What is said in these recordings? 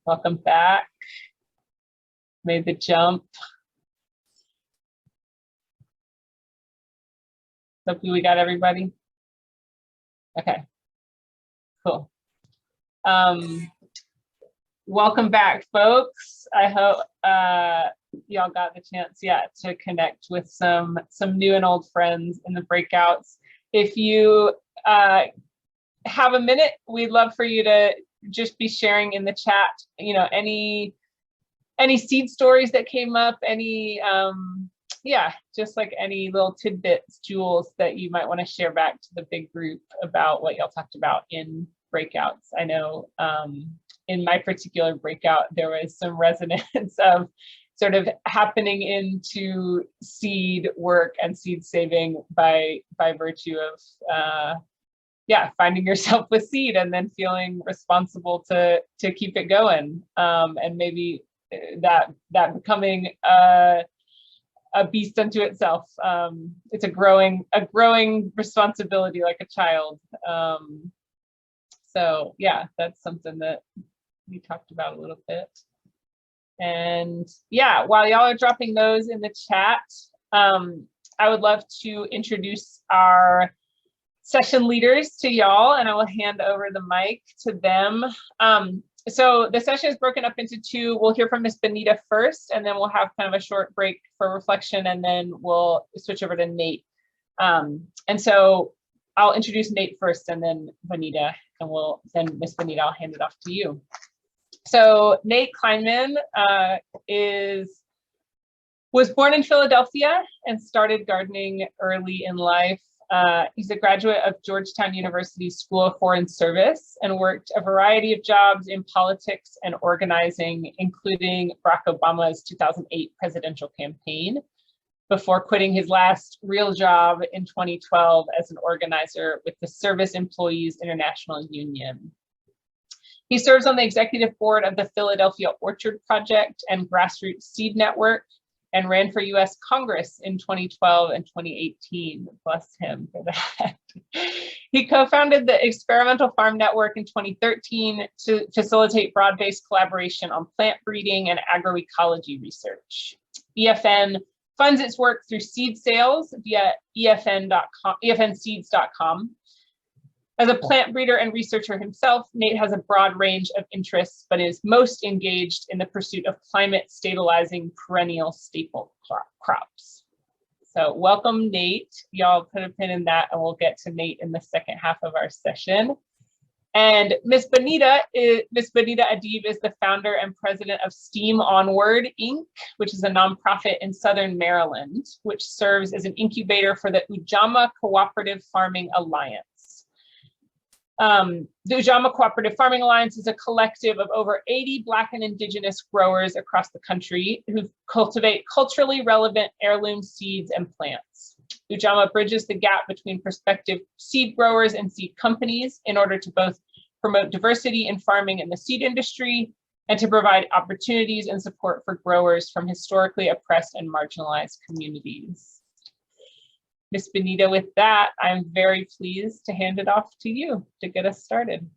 Welcome back. Made the jump. Hopefully we got everybody. Okay, cool. Welcome back, folks. I hope y'all got the chance yet to connect with some new and old friends in the breakouts. If you have a minute, we'd love for you to just be sharing in the chat, you know, any seed stories that came up, any yeah, just like any little tidbits, jewels that you might want to share back to the big group about what y'all talked about in breakouts. I know in my particular breakout, there was some resonance of sort of happening into seed work and seed saving by virtue of yeah, finding yourself with seed and then feeling responsible to keep it going, and maybe that becoming a beast unto itself. It's a growing responsibility like a child. So yeah, that's something that we talked about a little bit. And yeah, while y'all are dropping those in the chat, I would love to introduce our session leaders to y'all, and I will hand over the mic to them. So the session is broken up into two. We'll hear from Miss Bonnetta first, and then we'll have kind of a short break for reflection, and then we'll switch over to Nate. And so I'll introduce Nate first, and then Bonnetta, and then Miss Bonnetta, I'll hand it off to you. So Nate Kleinman was born in Philadelphia and started gardening early in life. He's a graduate of Georgetown University School of Foreign Service and worked a variety of jobs in politics and organizing, including Barack Obama's 2008 presidential campaign, before quitting his last real job in 2012 as an organizer with the Service Employees International Union. He serves on the executive board of the Philadelphia Orchard Project and Grassroots Seed Network, and ran for US Congress in 2012 and 2018. Bless him for that. He co-founded the Experimental Farm Network in 2013 to facilitate broad-based collaboration on plant breeding and agroecology research. EFN funds its work through seed sales via efnseeds.com. As a plant breeder and researcher himself, Nate has a broad range of interests, but is most engaged in the pursuit of climate stabilizing perennial staple crops. So welcome, Nate. Y'all put a pin in that, and we'll get to Nate in the second half of our session. And Miss Bonnetta Adeeb is the founder and president of Steam Onward, Inc., which is a nonprofit in Southern Maryland, which serves as an incubator for the Ujamaa Cooperative Farming Alliance. The Ujamaa Cooperative Farming Alliance is a collective of over 80 Black and Indigenous growers across the country who cultivate culturally relevant heirloom seeds and plants. Ujamaa bridges the gap between prospective seed growers and seed companies in order to both promote diversity in farming and the seed industry, and to provide opportunities and support for growers from historically oppressed and marginalized communities. Ms. Bonnetta, with that, I'm very pleased to hand it off to you to get us started.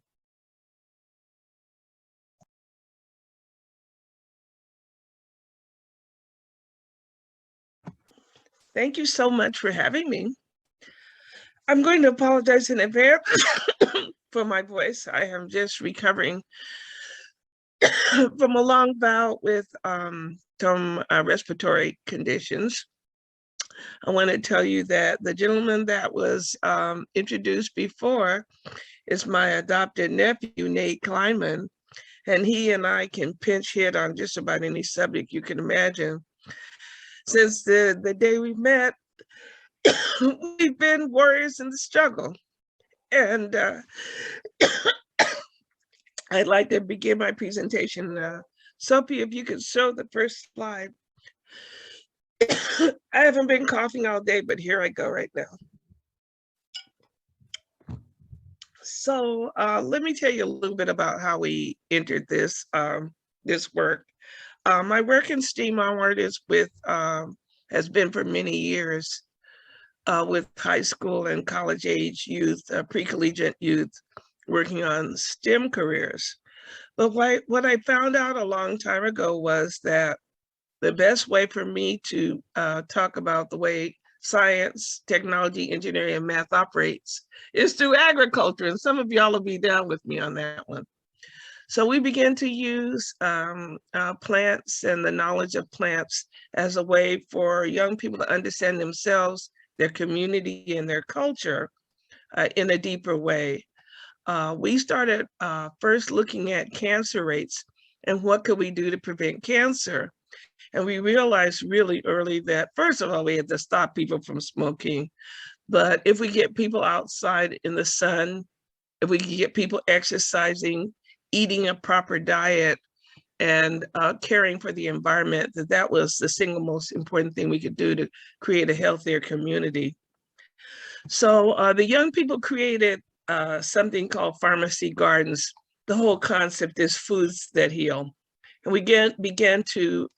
Thank you so much for having me. I'm going to apologize in advance for my voice. I am just recovering from a long bout with some respiratory conditions. I want to tell you that the gentleman that was introduced before is my adopted nephew, Nate Kleinman, and he and I can pinch hit on just about any subject you can imagine. Since the day we met, we've been warriors in the struggle. And I'd like to begin my presentation. Sophie, if you could show the first slide. I haven't been coughing all day, but here I go right now. So let me tell you a little bit about how we entered this this work. My work in Steam Onward is with has been for many years with high school and college age youth, pre-collegiate youth, working on STEM careers. But what I found out a long time ago was that the best way for me to talk about the way science, technology, engineering, and math operates is through agriculture. And some of y'all will be down with me on that one. So we began to use plants and the knowledge of plants as a way for young people to understand themselves, their community, and their culture in a deeper way. We started first looking at cancer rates and what could we do to prevent cancer. And we realized really early that, first of all, we had to stop people from smoking. But if we get people outside in the sun, if we can get people exercising, eating a proper diet, and caring for the environment, that was the single most important thing we could do to create a healthier community. So the young people created something called pharmacy gardens. The whole concept is foods that heal. And we began to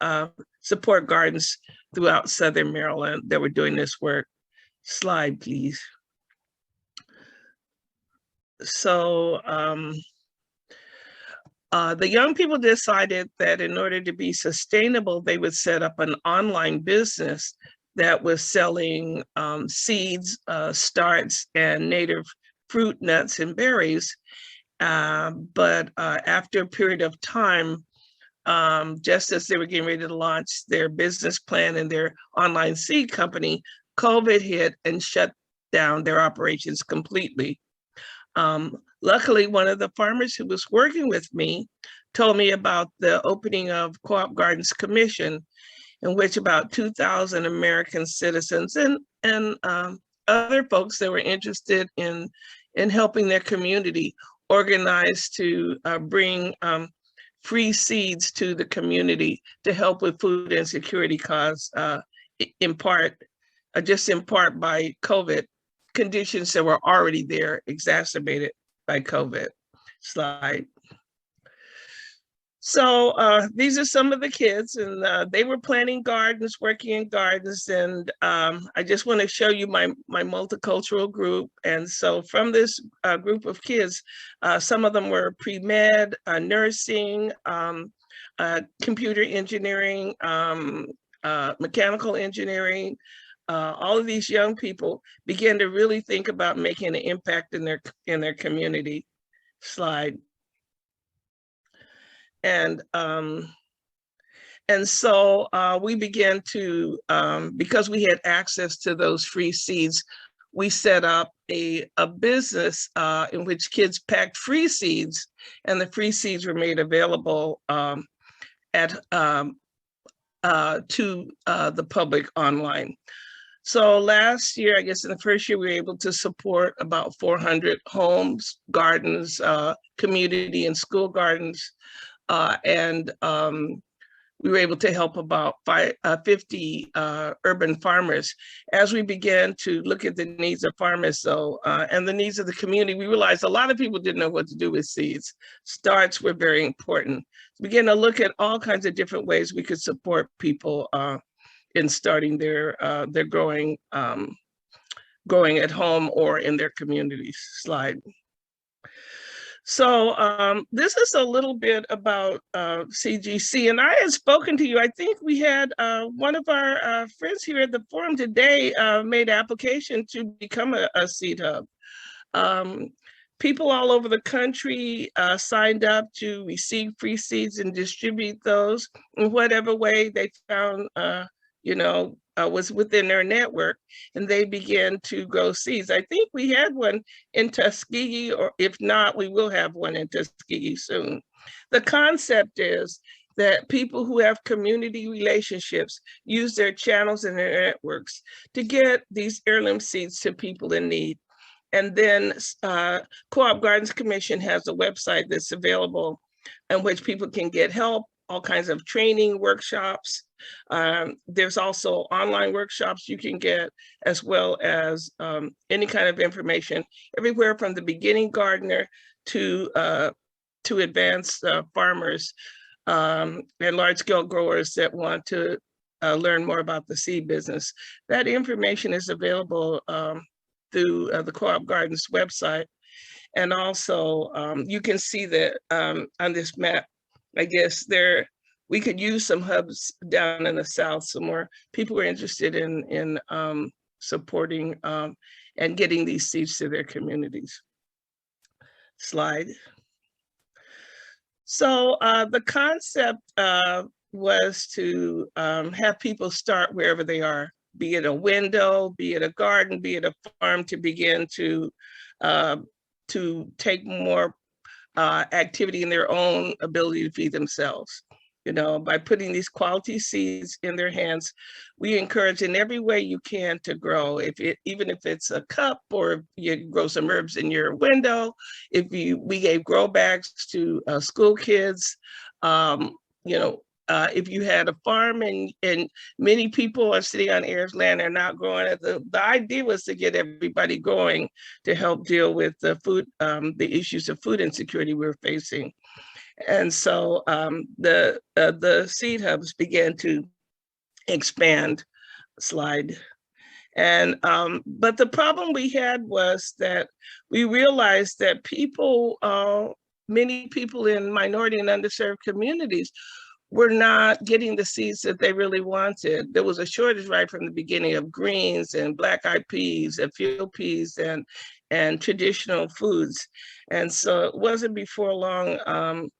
support gardens throughout Southern Maryland that were doing this work. Slide, please. So the young people decided that in order to be sustainable, they would set up an online business that was selling seeds, starts, and native fruit, nuts, and berries. But after a period of time, just as they were getting ready to launch their business plan and their online seed company, COVID hit and shut down their operations completely. Luckily, one of the farmers who was working with me told me about the opening of Co-op Gardens Commission, in which about 2,000 American citizens and other folks that were interested in helping their community organized to bring free seeds to the community to help with food insecurity caused in part by COVID, conditions that were already there, exacerbated by COVID. Slide. So these are some of the kids, and they were planting gardens, working in gardens, and I just want to show you my multicultural group. And so from this group of kids, some of them were pre-med, nursing, computer engineering, mechanical engineering. All of these young people began to really think about making an impact in their community. Slide. And so we began to, because we had access to those free seeds, we set up a business in which kids packed free seeds, and the free seeds were made available to the public online. So last year, I guess in the first year, we were able to support about 400 homes, gardens, community and school gardens. And we were able to help about 50 urban farmers. As we began to look at the needs of farmers, though, and the needs of the community, we realized a lot of people didn't know what to do with seeds. Starts were very important. We began to look at all kinds of different ways we could support people in starting their growing at home or in their communities. Slide. So this is a little bit about CGC, and I had spoken to you. I think we had one of our friends here at the forum today made application to become a seed hub. People all over the country signed up to receive free seeds and distribute those in whatever way they found was within their network, and they began to grow seeds. I think we had one in Tuskegee, or if not, we will have one in Tuskegee soon. The concept is that people who have community relationships use their channels and their networks to get these heirloom seeds to people in need. And then Co-op Gardens Commission has a website that's available in which people can get help, all kinds of training workshops. There's also online workshops you can get, as well as any kind of information, everywhere from the beginning gardener to advanced farmers and large-scale growers that want to learn more about the seed business. That information is available through the Co-op Gardens website. And also, you can see that on this map, I guess we could use some hubs down in the South. Some more people are interested in supporting and getting these seeds to their communities. Slide. So the concept was to have people start wherever they are, be it a window, be it a garden, be it a farm, to begin to take more activity in their own ability to feed themselves. You know, by putting these quality seeds in their hands, we encourage in every way you can to grow. Even if it's a cup, or you grow some herbs in your window. We gave grow bags to school kids. You know, if you had a farm and many people are sitting on heirs land and not growing it, the idea was to get everybody going to help deal with the food, the issues of food insecurity we're facing. And so the seed hubs began to expand. Slide. And but the problem we had was that we realized that many people in minority and underserved communities were not getting the seeds that they really wanted. There was a shortage right from the beginning of greens and black-eyed peas and field peas and traditional foods. And so it wasn't before long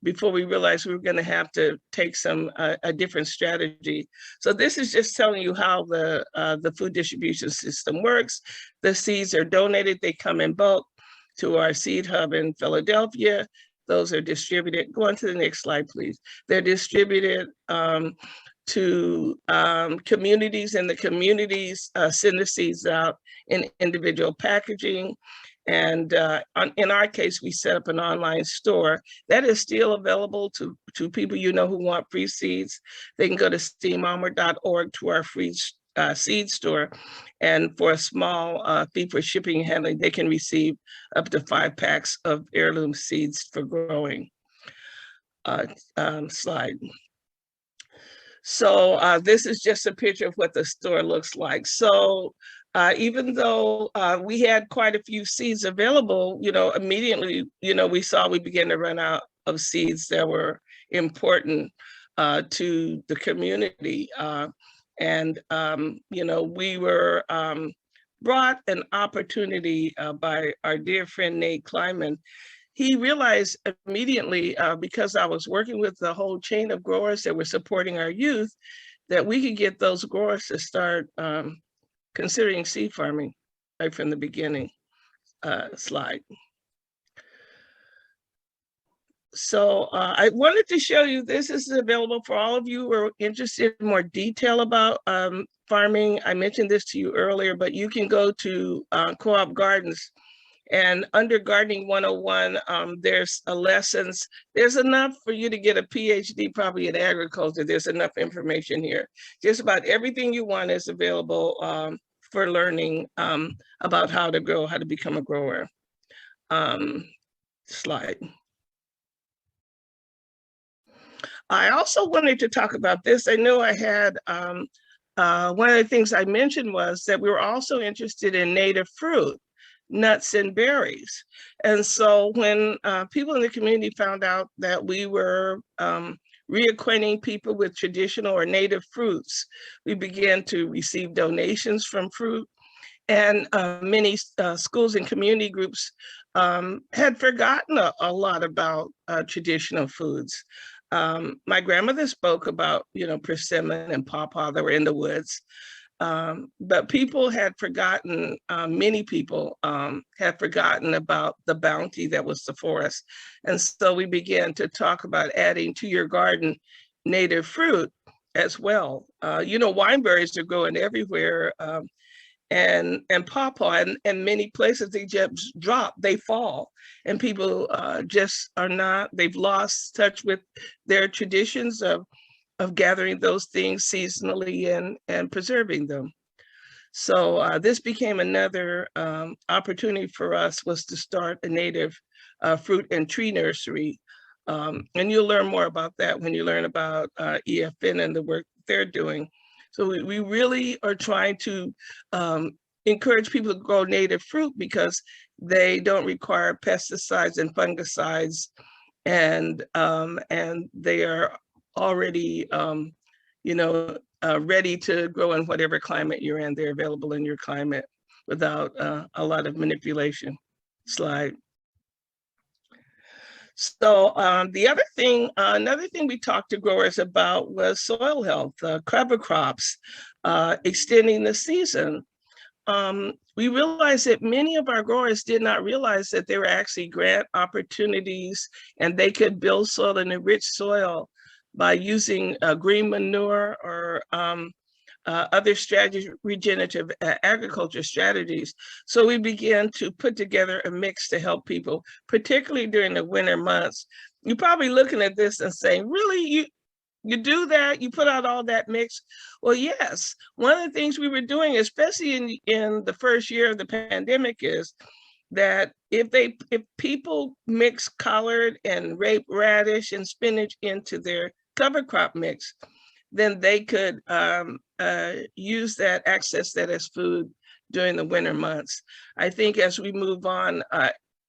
before we realized we were going to have to take a different strategy. So this is just telling you how the food distribution system works. The seeds are donated, they come in bulk to our seed hub in Philadelphia. Those are distributed. Go on to the next slide, please. They're distributed to communities, and the communities send the seeds out in individual packaging. And in our case, we set up an online store that is still available to people who want free seeds. They can go to steamarmor.org to our free seed store. And for a small fee for shipping and handling, they can receive up to 5 packs of heirloom seeds for growing. Slide. So this is just a picture of what the store looks like. So even though we had quite a few seeds available, immediately, we began to run out of seeds that were important to the community. We were brought an opportunity by our dear friend, Nate Kleiman. He realized immediately, because I was working with the whole chain of growers that were supporting our youth, that we could get those growers to start considering seed farming right from the beginning. Slide. So I wanted to show you, this is available for all of you who are interested in more detail about farming. I mentioned this to you earlier, but you can go to Co-op Gardens, and under Gardening 101, there's lessons. There's enough for you to get a PhD probably in agriculture. There's enough information here. Just about everything you want is available for learning about how to grow, how to become a grower. Slide. I also wanted to talk about this. I know I had, one of the things I mentioned was that we were also interested in native fruit, nuts and berries. And so when people in the community found out that we were reacquainting people with traditional or native fruits, we began to receive donations from fruit. And many schools and community groups had forgotten a lot about traditional foods. My grandmother spoke about, persimmon and pawpaw that were in the woods. But people had forgotten, many people had forgotten about the bounty that was the forest. And so we began to talk about adding to your garden native fruit as well. Wineberries are growing everywhere, and pawpaw, and many places they just drop, they fall. And people just are not, they've lost touch with their traditions of gathering those things seasonally and preserving them. So this became another opportunity for us, was to start a native fruit and tree nursery. And you'll learn more about that when you learn about EFN and the work they're doing. So we really are trying to encourage people to grow native fruit because they don't require pesticides and fungicides, and they are already ready to grow in whatever climate you're in. They're available in your climate without a lot of manipulation. Slide. So another thing we talked to growers about was soil health, cover crops, extending the season. We realized that many of our growers did not realize that there were actually grant opportunities and they could build soil and enrich soil by using green manure or other strategies, regenerative agriculture strategies. So we began to put together a mix to help people, particularly during the winter months. You're probably looking at this and saying, really, you do that, you put out all that mix? Well, yes. One of the things we were doing, especially in the first year of the pandemic, is that if people mix collard and rape radish and spinach into their cover crop mix, then they could use that, access that as food during the winter months. I think as we move on,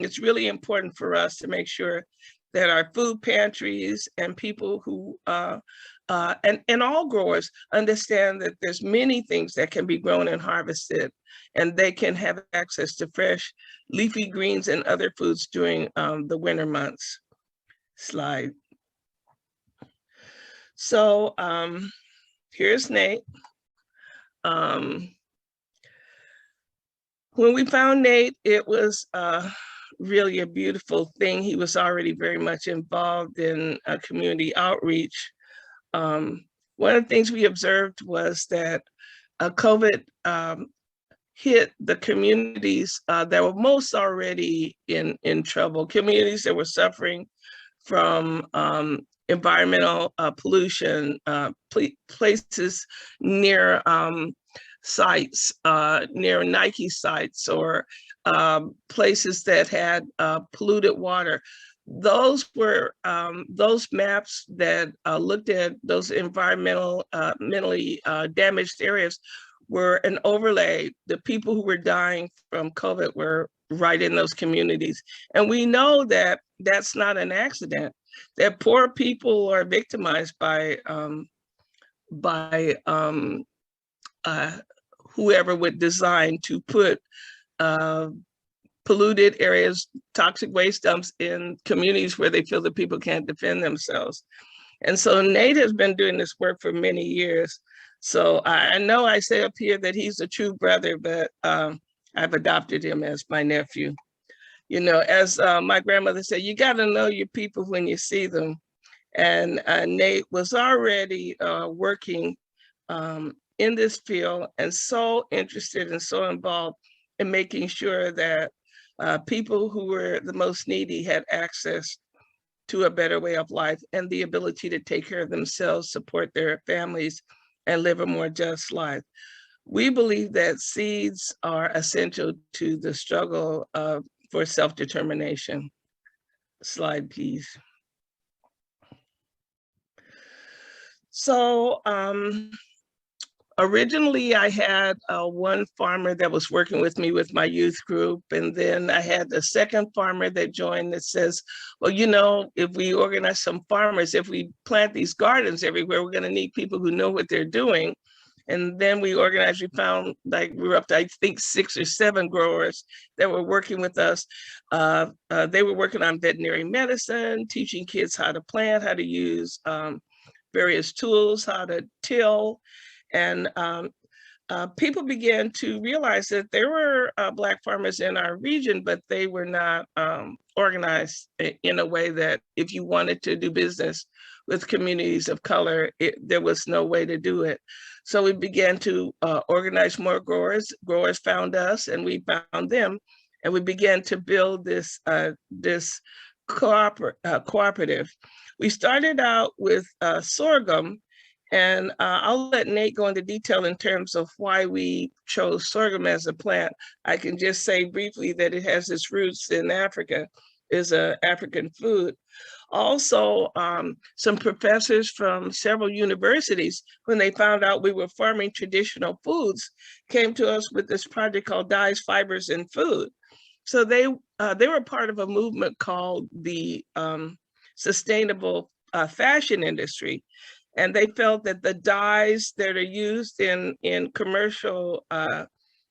it's really important for us to make sure that our food pantries and people who, and all growers understand that there's many things that can be grown and harvested, and they can have access to fresh leafy greens and other foods during the winter months. Slide. So here's Nate. When we found Nate, it was really a beautiful thing. He was already very much involved in community outreach. One of the things we observed was that COVID hit the communities that were most already in trouble, communities that were suffering from environmental pollution, places near sites, near Nike sites, or places that had polluted water. Those were those maps that looked at those mentally damaged areas were an overlay. The people who were dying from COVID were right in those communities. And we know that that's not an accident, that poor people are victimized by whoever would design to put polluted areas, toxic waste dumps in communities where they feel that people can't defend themselves. And so Nate has been doing this work for many years. So I know I say up here that he's a true brother, but I've adopted him as my nephew. You know, as my grandmother said, you got to know your people when you see them. And Nate was already working in this field and so interested and so involved in making sure that people who were the most needy had access to a better way of life and the ability to take care of themselves, support their families, and live a more just life. We believe that seeds are essential to the struggle for self-determination. Slide, please. So originally I had one farmer that was working with me with my youth group. And then I had the second farmer that joined that says, well, you know, if we organize some farmers, if we plant these gardens everywhere, we're going to need people who know what they're doing. And then we organized, we found like we were up to, I think, 6 or 7 growers that were working with us. They were working on veterinary medicine, teaching kids how to plant, how to use various tools, how to till. And people began to realize that there were Black farmers in our region, but they were not organized in a way that if you wanted to do business with communities of color, there was no way to do it. So we began to organize more growers. Growers found us and we found them. And we began to build this, cooperative. We started out with sorghum. And I'll let Nate go into detail in terms of why we chose sorghum as a plant. I can just say briefly that it has its roots in Africa. is a African food. Also, some professors from several universities, when they found out we were farming traditional foods, came to us with this project called Dyes, Fibers, and Food. So they were part of a movement called the sustainable fashion industry. And they felt that the dyes that are used in commercial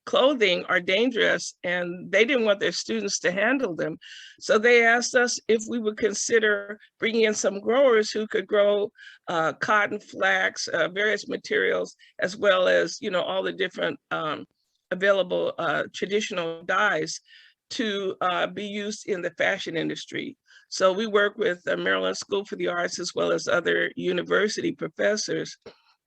clothing are dangerous, and they didn't want their students to handle them. So they asked us if we would consider bringing in some growers who could grow cotton, flax, various materials, as well as, you know, all the different available traditional dyes to be used in the fashion industry. So we work with the Maryland School for the Arts as well as other university professors,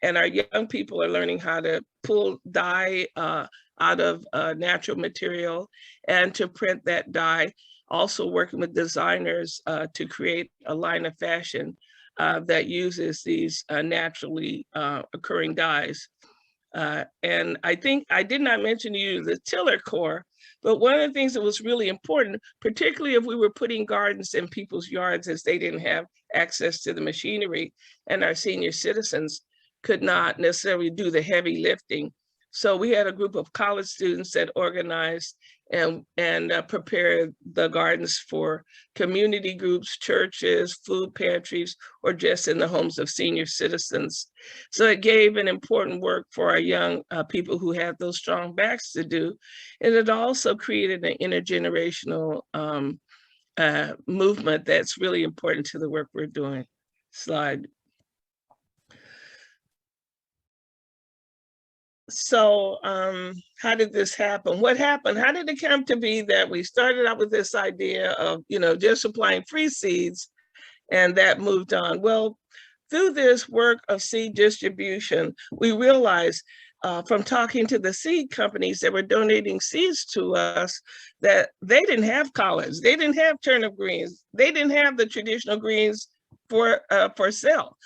and our young people are learning how to pull dye out of natural material and to print that dye. Also working with designers to create a line of fashion that uses these naturally occurring dyes. And I think I did not mention to you the tiller core, but one of the things that was really important, particularly if we were putting gardens in people's yards as they didn't have access to the machinery, and our senior citizens could not necessarily do the heavy lifting. So we had a group of college students that organized and prepared the gardens for community groups, churches, food pantries, or just in the homes of senior citizens. So it gave an important work for our young people who had those strong backs to do. And it also created an intergenerational movement that's really important to the work we're doing. Slide. So how did this happen? What happened? How did it come to be that we started out with this idea of, you know, just supplying free seeds, and that moved on? Well, through this work of seed distribution, we realized from talking to the seed companies that were donating seeds to us that they didn't have collards, they didn't have turnip greens, they didn't have the traditional greens for sale.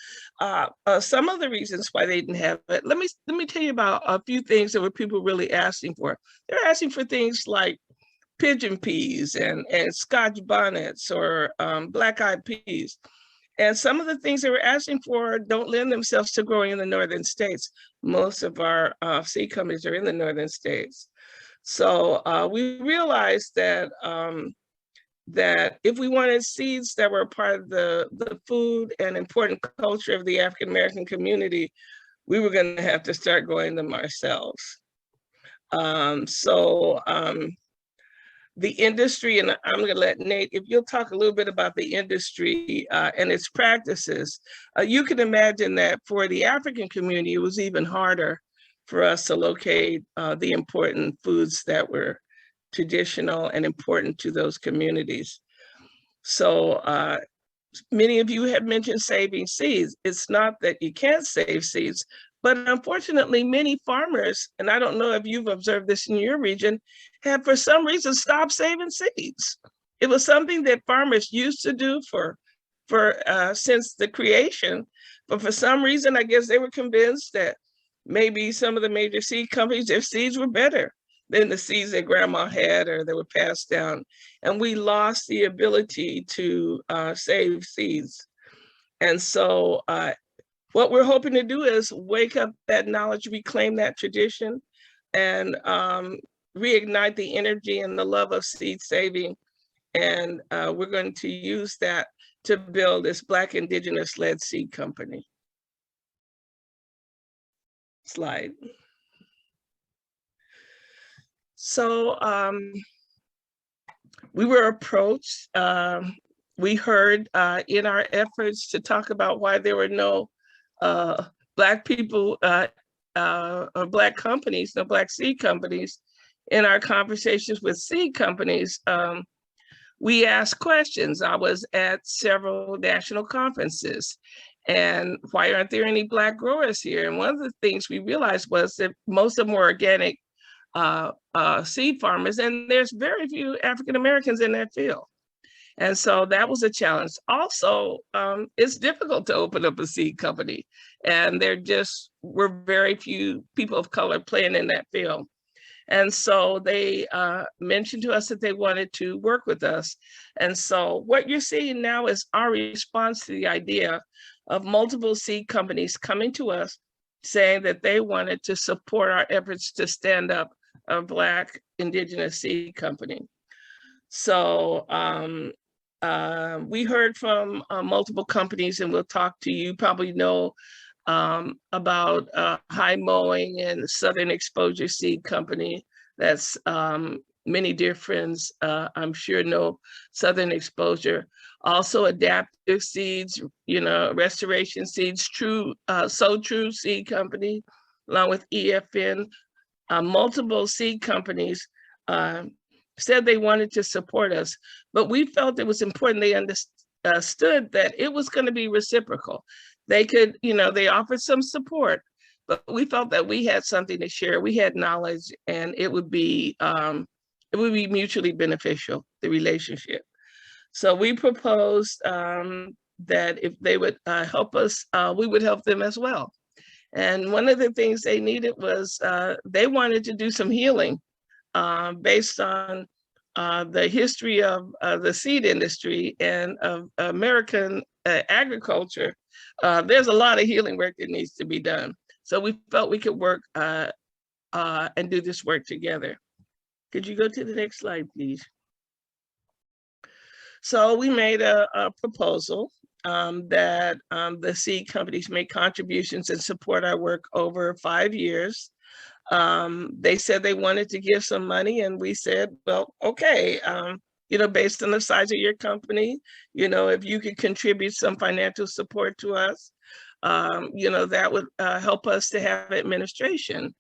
Some of the reasons why they didn't have it, let me tell you about a few things that were people really asking for. They're asking for things like pigeon peas and Scotch bonnets or black-eyed peas. And some of the things they were asking for don't lend themselves to growing in the northern states. Most of our seed companies are in the northern states. So we realized that that if we wanted seeds that were part of the food and important culture of the African American community, we were going to have to start growing them ourselves. The industry, and I'm going to let Nate, if you'll talk a little bit about the industry and its practices. You can imagine that for the African community, it was even harder for us to locate the important foods that were traditional and important to those communities. So many of you have mentioned saving seeds. It's not that you can't save seeds, but unfortunately many farmers, and I don't know if you've observed this in your region, have for some reason stopped saving seeds. It was something that farmers used to do for since the creation, but for some reason, I guess they were convinced that maybe some of the major seed companies, their seeds were better than the seeds that grandma had or that were passed down. And we lost the ability to save seeds. And so what we're hoping to do is wake up that knowledge, reclaim that tradition, and reignite the energy and the love of seed saving. And we're going to use that to build this Black Indigenous led seed company. Slide. So we were approached. We heard in our efforts to talk about why there were no Black people or Black companies, no Black seed companies. In our conversations with seed companies, we asked questions. I was at several national conferences. And why aren't there any Black growers here? And one of the things we realized was that most of them were organic seed farmers, and there's very few African Americans in that field. And so that was a challenge. Also, it's difficult to open up a seed company, and there just were very few people of color playing in that field. And so they mentioned to us that they wanted to work with us. And so what you're seeing now is our response to the idea of multiple seed companies coming to us saying that they wanted to support our efforts to stand up a Black Indigenous seed company. So we heard from multiple companies, and we'll talk to you, probably know about High Mowing and Southern Exposure Seed Company. That's many dear friends, I'm sure know Southern Exposure. Also Adaptive Seeds, you know, Restoration Seeds, So True Seed Company, along with EFN. Multiple seed companies said they wanted to support us, but we felt it was important they understood that it was going to be reciprocal. They could, you know, they offered some support, but we felt that we had something to share. We had knowledge, and it would be mutually beneficial, the relationship. So we proposed that if they would help us, we would help them as well. And one of the things they needed was they wanted to do some healing based on the history of the seed industry and of American agriculture. There's a lot of healing work that needs to be done. So we felt we could work and do this work together. Could you go to the next slide, please? So we made a proposal that the seed companies make contributions and support our work over 5 years. They said they wanted to give some money, and we said, well, okay, you know, based on the size of your company, you know, if you could contribute some financial support to us, you know, that would help us to have administration.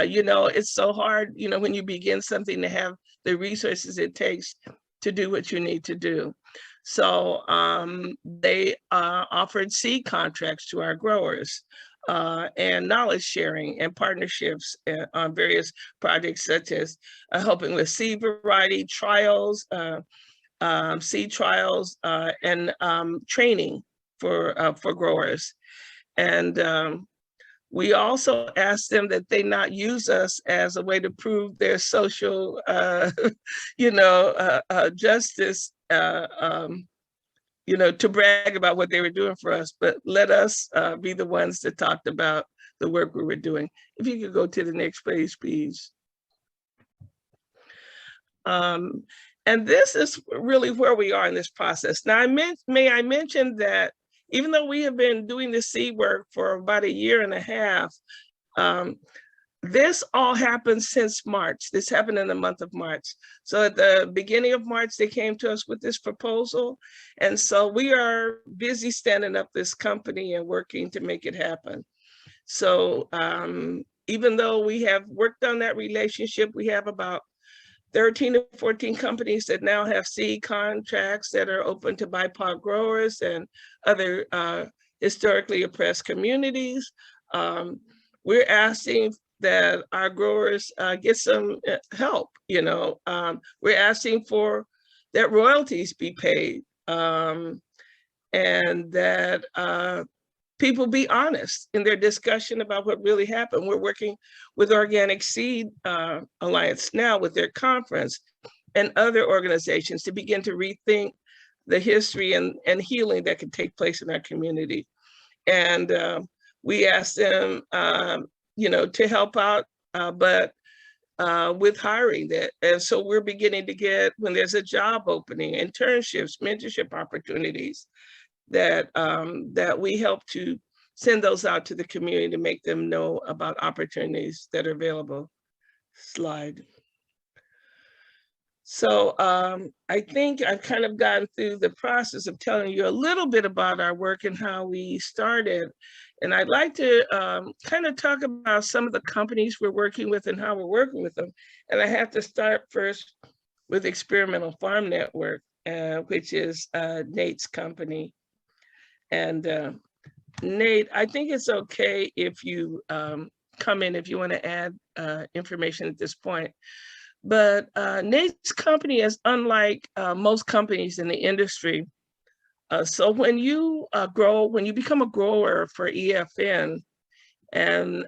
You know, it's so hard, you know, when you begin something to have the resources it takes to do what you need to do. So they offered seed contracts to our growers and knowledge sharing and partnerships on various projects, such as helping with seed variety trials, seed trials, and training for growers. And we also asked them that they not use us as a way to prove their social, you know, justice, you know, to brag about what they were doing for us, but let us be the ones that talked about the work we were doing. If you could go to the next page, please. And this is really where we are in this process. Now, may I mention that even though we have been doing this seed work for about 1.5 years, this all happened since March. This happened in the month of March. So at the beginning of March, they came to us with this proposal. And so we are busy standing up this company and working to make it happen. So even though we have worked on that relationship, we have about 13 to 14 companies that now have seed contracts that are open to BIPOC growers and other historically oppressed communities. We're asking that our growers get some help, you know. We're asking for that royalties be paid and that people be honest in their discussion about what really happened. We're working with Organic Seed Alliance now with their conference and other organizations to begin to rethink the history and healing that can take place in our community. And we asked them, you know, to help out, but with hiring that. And so we're beginning to get, when there's a job opening, internships, mentorship opportunities, that that we help to send those out to the community to make them know about opportunities that are available. Slide. So I think I've kind of gotten through the process of telling you a little bit about our work and how we started. And I'd like to kind of talk about some of the companies we're working with and how we're working with them. And I have to start first with Experimental Farm Network, which is Nate's company. And Nate, I think it's okay if you come in if you want to add information at this point. But Nate's company is unlike most companies in the industry. So when you when you become a grower for EFN, And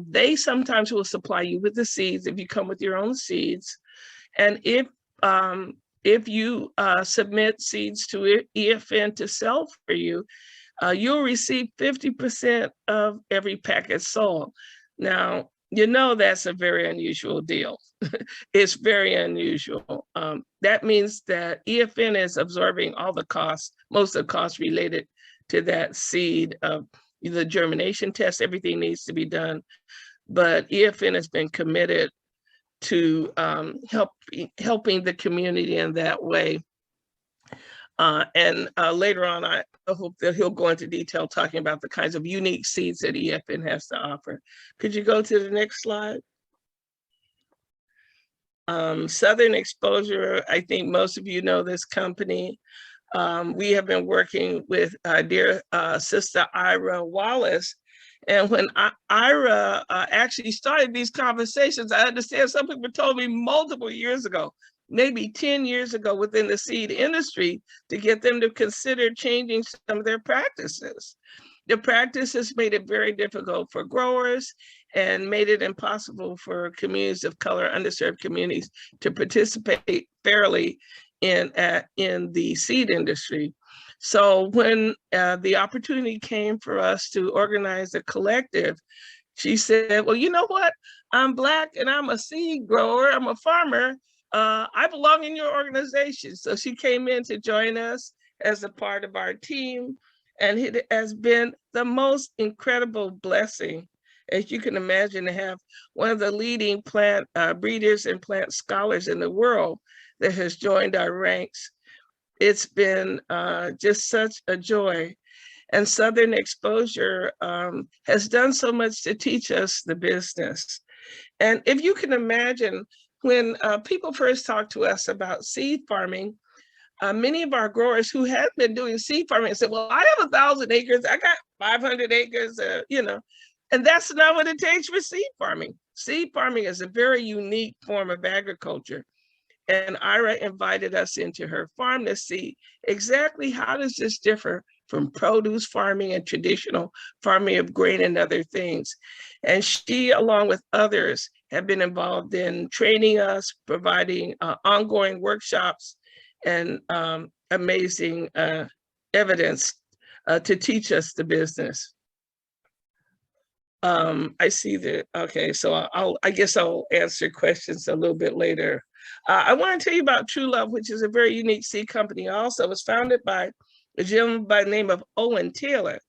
they sometimes will supply you with the seeds if you come with your own seeds. And if you submit seeds to EFN to sell for you, you'll receive 50% of every package sold. Now, you know that's a very unusual deal. It's very unusual. That means that EFN is absorbing all the costs, most of the costs related to that seed. The germination test, everything needs to be done. But EFN has been committed to helping the community in that way. And later on, I hope that he'll go into detail talking about the kinds of unique seeds that EFN has to offer. Could you go to the next slide? Southern Exposure, I think most of you know this company. We have been working with dear sister Ira Wallace. And when Ira actually started these conversations, I understand some people told me multiple years ago, maybe 10 years ago within the seed industry, to get them to consider changing some of their practices. The practices made it very difficult for growers and made it impossible for communities of color, underserved communities, to participate fairly in the seed industry. So when the opportunity came for us to organize a collective, she said, well, you know what? I'm Black and I'm a seed grower, I'm a farmer. I belong in your organization. So she came in to join us as a part of our team. And it has been the most incredible blessing, as you can imagine, to have one of the leading plant breeders and plant scholars in the world that has joined our ranks. It's been just such a joy. And Southern Exposure has done so much to teach us the business. And if you can imagine, when people first talked to us about seed farming, many of our growers who had been doing seed farming said, well, I have 1,000 acres, I got 500 acres, and that's not what it takes for seed farming. Seed farming is a very unique form of agriculture. And Ira invited us into her farm to see exactly how does this differ from produce farming and traditional farming of grain and other things. And she, along with others, have been involved in training us, providing ongoing workshops, and amazing evidence to teach us the business. I see that, okay, so I guess I'll answer questions a little bit later. I want to tell you about True Love, which is a very unique seed company also. It was founded by a gentleman by the name of Owen Taylor.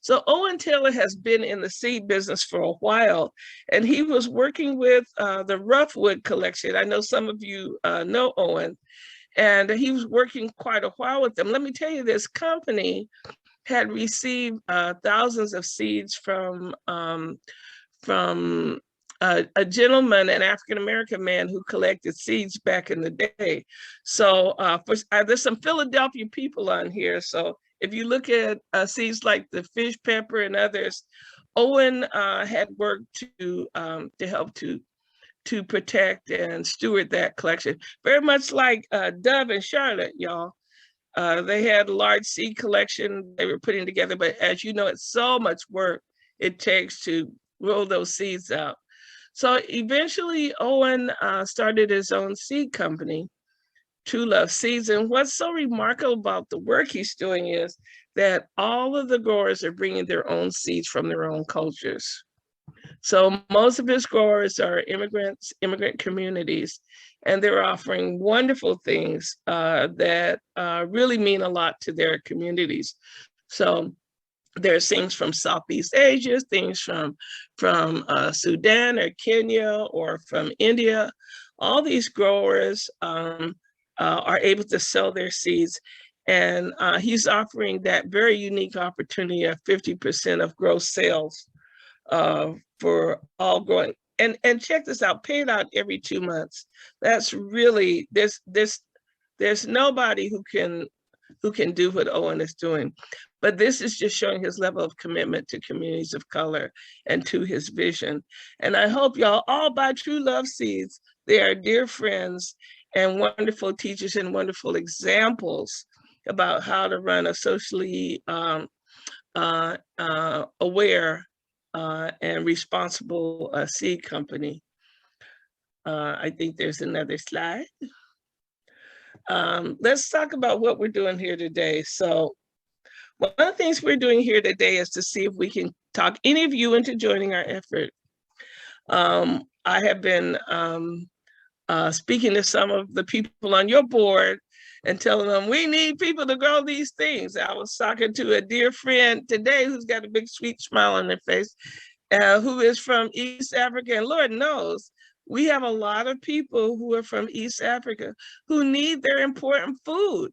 So Owen Taylor has been in the seed business for a while, and he was working with the Roughwood collection. I know some of you know Owen, and he was working quite a while with them. Let me tell you, this company had received thousands of seeds from a gentleman, an African-American man who collected seeds back in the day. So there's some Philadelphia people on here. So if you look at seeds like the fish pepper and others, Owen had worked to help to protect and steward that collection. Very much like Dove and Charlotte, y'all. They had a large seed collection they were putting together, but as you know, it's so much work it takes to roll those seeds out. So eventually Owen started his own seed company, True Love Seeds. And what's so remarkable about the work he's doing is that all of the growers are bringing their own seeds from their own cultures. So most of his growers are immigrant communities, and they're offering wonderful things that really mean a lot to their communities. So there's things from Southeast Asia, things from Sudan or Kenya or from India. All these growers are able to sell their seeds, and he's offering that very unique opportunity of 50% of gross sales for all growing. And check this out, paid out every 2 months. That's really, there's nobody who can do what Owen is doing. But this is just showing his level of commitment to communities of color and to his vision. And I hope y'all all buy True Love Seeds. They are dear friends and wonderful teachers and wonderful examples about how to run a socially aware and responsible seed company. I think there's another slide. Let's talk about what we're doing here today. So one of the things we're doing here today is to see if we can talk any of you into joining our effort. I have been speaking to some of the people on your board and telling them we need people to grow these things. I was talking to a dear friend today who's got a big sweet smile on their face, who is from East Africa, and Lord knows we have a lot of people who are from East Africa who need their important food,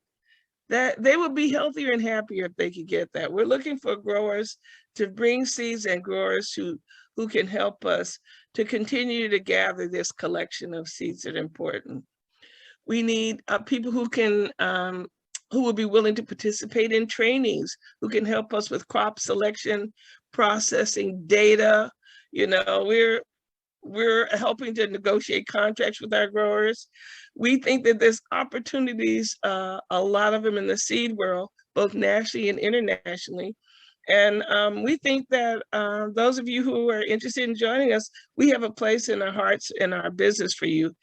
that they would be healthier and happier if they could get that. We're looking for growers to bring seeds and growers who can help us to continue to gather this collection of seeds that are important. We need people who can, who will be willing to participate in trainings, who can help us with crop selection, processing, data. You know, we're helping to negotiate contracts with our growers. We think that there's opportunities, a lot of them in the seed world, both nationally and internationally. And we think that those of you who are interested in joining us, we have a place in our hearts and our business for you,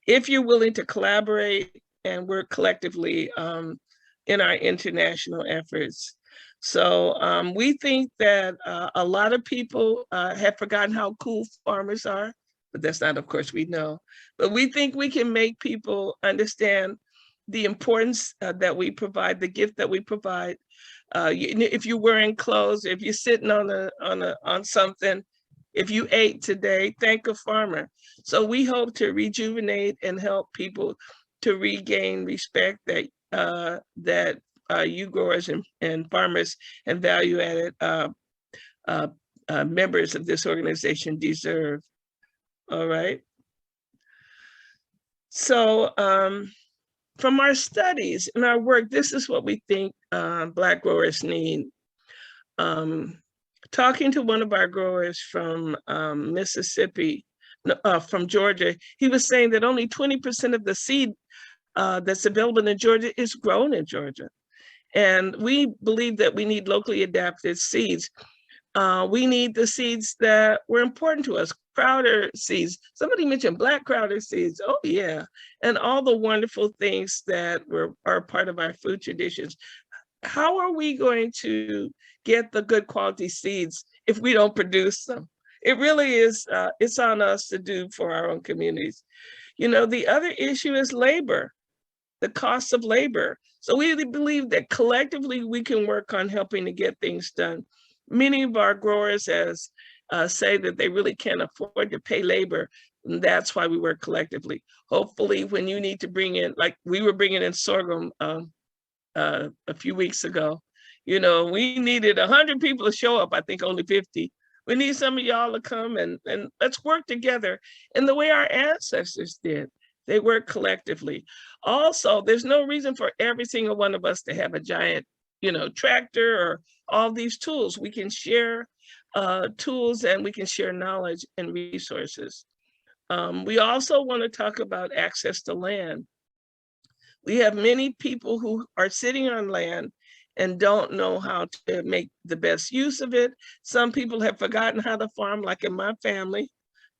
if you're willing to collaborate and work collectively in our international efforts. So we think that a lot of people have forgotten how cool farmers are, but that's not, of course, we know. But we think we can make people understand the importance that we provide, the gift that we provide. If you're wearing clothes, if you're sitting on something, if you ate today, thank a farmer. So we hope to rejuvenate and help people to regain respect that you growers and farmers and value-added members of this organization deserve. All right. So from our studies and our work, this is what we think Black growers need. Talking to one of our growers from Mississippi, from Georgia, he was saying that only 20% of the seed that's available in Georgia is grown in Georgia. And we believe that we need locally adapted seeds. We need the seeds that were important to us. Crowder seeds. Somebody mentioned black crowder seeds. Oh yeah. And all the wonderful things that are part of our food traditions. How are we going to get the good quality seeds if we don't produce them? It really is, it's on us to do for our own communities. You know, the other issue is labor, the cost of labor. So we believe that collectively we can work on helping to get things done. Many of our growers say that they really can't afford to pay labor, and that's why we work collectively. Hopefully, when you need to bring in, like we were bringing in sorghum a few weeks ago, you know, we needed 100 people to show up. I think only 50. We need some of y'all to come and let's work together in the way our ancestors did. They work collectively. Also, there's no reason for every single one of us to have a giant, you know, tractor or all these tools. We can share tools and we can share knowledge and resources. We also want to talk about access to land. We have many people who are sitting on land and don't know how to make the best use of it. Some people have forgotten how to farm, like in my family,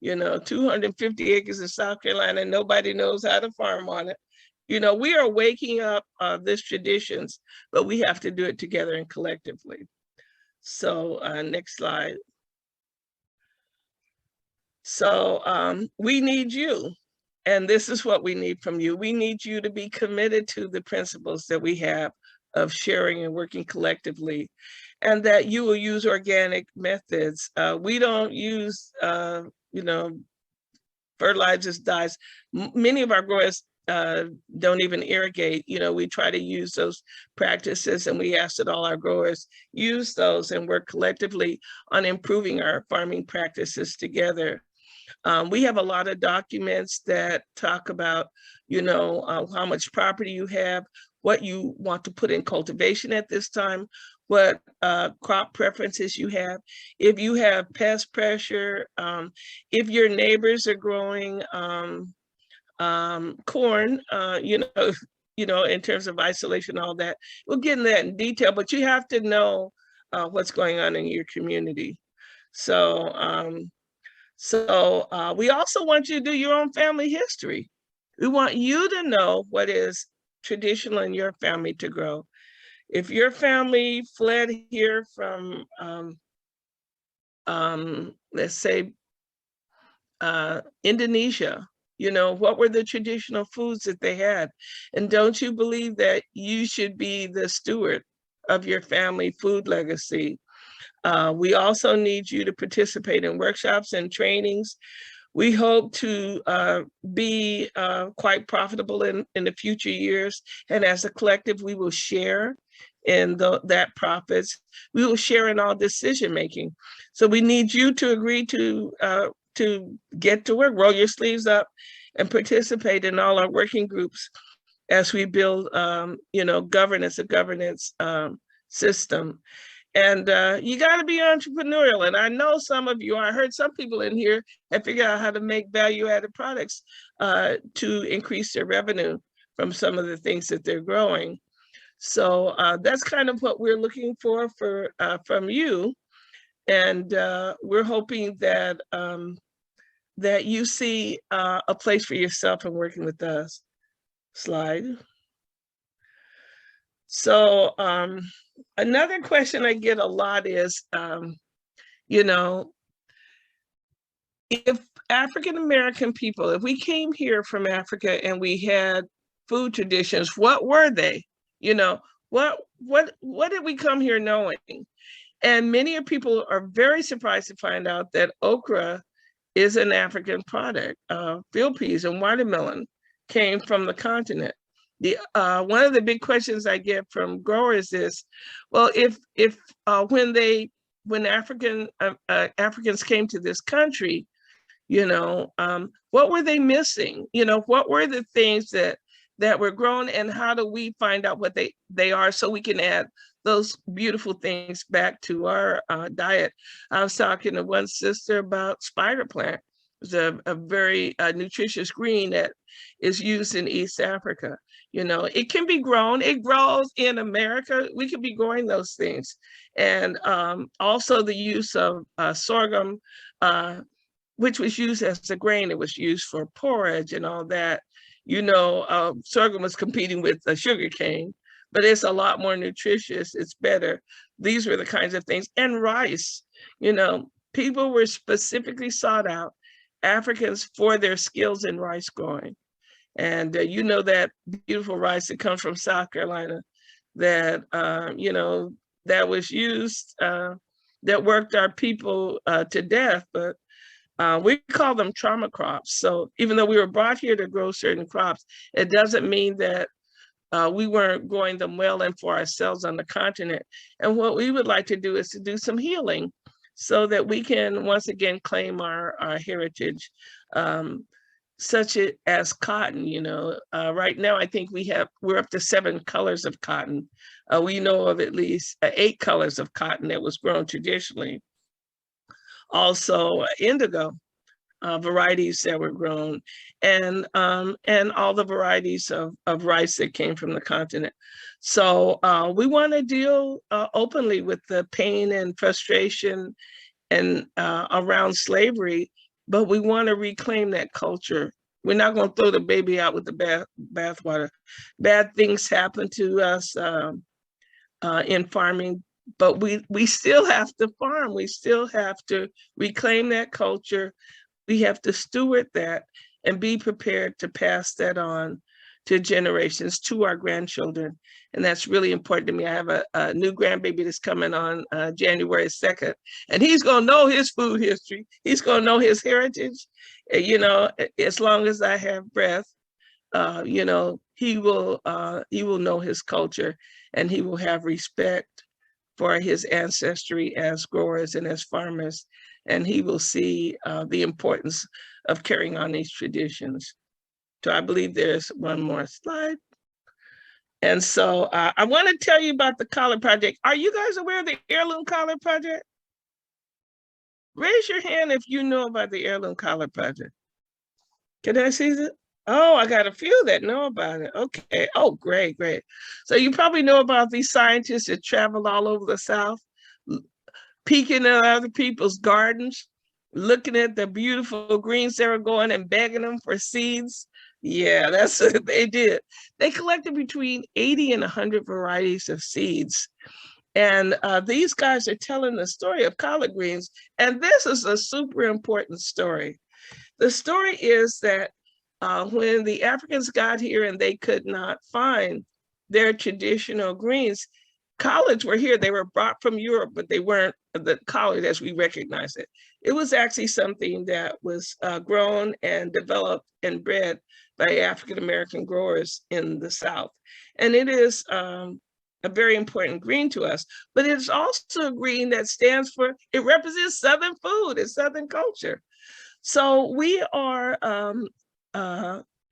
you know, 250 acres in South Carolina, and nobody knows how to farm on it. You know, we are waking up these traditions, but we have to do it together and collectively. So next slide. So we need you. And this is what we need from you. We need you to be committed to the principles that we have of sharing and working collectively, and that you will use organic methods. We don't use, you know, fertilizers, dyes. Many of our growers don't even irrigate. You know, we try to use those practices, and we ask that all our growers use those and work collectively on improving our farming practices together. We have a lot of documents that talk about, you know, how much property you have, what you want to put in cultivation at this time, what crop preferences you have, if you have pest pressure, if your neighbors are growing corn, you know, in terms of isolation, all that. We'll get into that in detail, but you have to know what's going on in your community. So, we also want you to do your own family history. We want you to know what is traditional in your family to grow. If your family fled here from, let's say, Indonesia, you know, what were the traditional foods that they had? And don't you believe that you should be the steward of your family food legacy? We also need you to participate in workshops and trainings. We hope to be quite profitable in the future years. And as a collective, we will share in that profits. We will share in all decision making. So we need you to agree to get to work, roll your sleeves up, and participate in all our working groups as we build, you know, a governance system. And you got to be entrepreneurial. And I know some of you, I heard some people in here have figured out how to make value-added products to increase their revenue from some of the things that they're growing. So that's kind of what we're looking for from you. And we're hoping that that you see a place for yourself in working with us. Slide. So another question I get a lot is, you know, if African-American people, if we came here from Africa and we had food traditions, what were they? You know, what did we come here knowing? And many people are very surprised to find out that okra is an African product. Field peas and watermelon came from the continent. One of the big questions I get from growers is, well, when Africans came to this country, you know, what were they missing? You know, what were the things that were grown, and how do we find out what they are so we can add those beautiful things back to our diet? I was talking to one sister about spider plant. It's a very nutritious green that is used in East Africa. You know, it can be grown. It grows in America. We could be growing those things. And also the use of sorghum, which was used as a grain. It was used for porridge and all that. You know, sorghum was competing with sugar cane, but it's a lot more nutritious. It's better. These were the kinds of things. And rice, you know, people were specifically sought out, Africans, for their skills in rice growing. And you know, that beautiful rice that comes from South Carolina that, you know, that was used, that worked our people to death, but we call them trauma crops. So even though we were brought here to grow certain crops, it doesn't mean that we weren't growing them well and for ourselves on the continent. And what we would like to do is to do some healing so that we can once again claim our heritage, such as cotton. You know, right now I think we're up to 7 colors of cotton. We know of at least 8 colors of cotton that was grown traditionally. Also indigo varieties that were grown, and all the varieties of rice that came from the continent. So we want to deal openly with the pain and frustration and around slavery, but we want to reclaim that culture. We're not going to throw the baby out with the bathwater. Bad things happen to us in farming, but we still have to farm. We still have to reclaim that culture. We have to steward that and be prepared to pass that on to generations, to our grandchildren. And that's really important to me. I have a new grandbaby that's coming on January 2nd, and he's going to know his food history. He's going to know his heritage. You know, as long as I have breath, you know, he will know his culture, and he will have respect for his ancestry as growers and as farmers. And he will see the importance of carrying on these traditions. So I believe there's one more slide. And so I want to tell you about the Collar Project. Are you guys aware of the Heirloom Collar Project? Raise your hand if you know about the Heirloom Collar Project. Can I see it? Oh, I got a few that know about it. Okay. Oh, great, great. So you probably know about these scientists that travel all over the South peeking at other people's gardens, looking at the beautiful greens they were going and begging them for seeds. Yeah, that's what they did. They collected between 80 and 100 varieties of seeds. And these guys are telling the story of collard greens. And this is a super important story. The story is that when the Africans got here and they could not find their traditional greens, collards were here. They were brought from Europe, but they weren't the collard as we recognize it. It was actually something that was grown and developed and bred by African-American growers in the South. And it is a very important green to us, but it's also a green that stands for, it represents Southern food and Southern culture. So we are,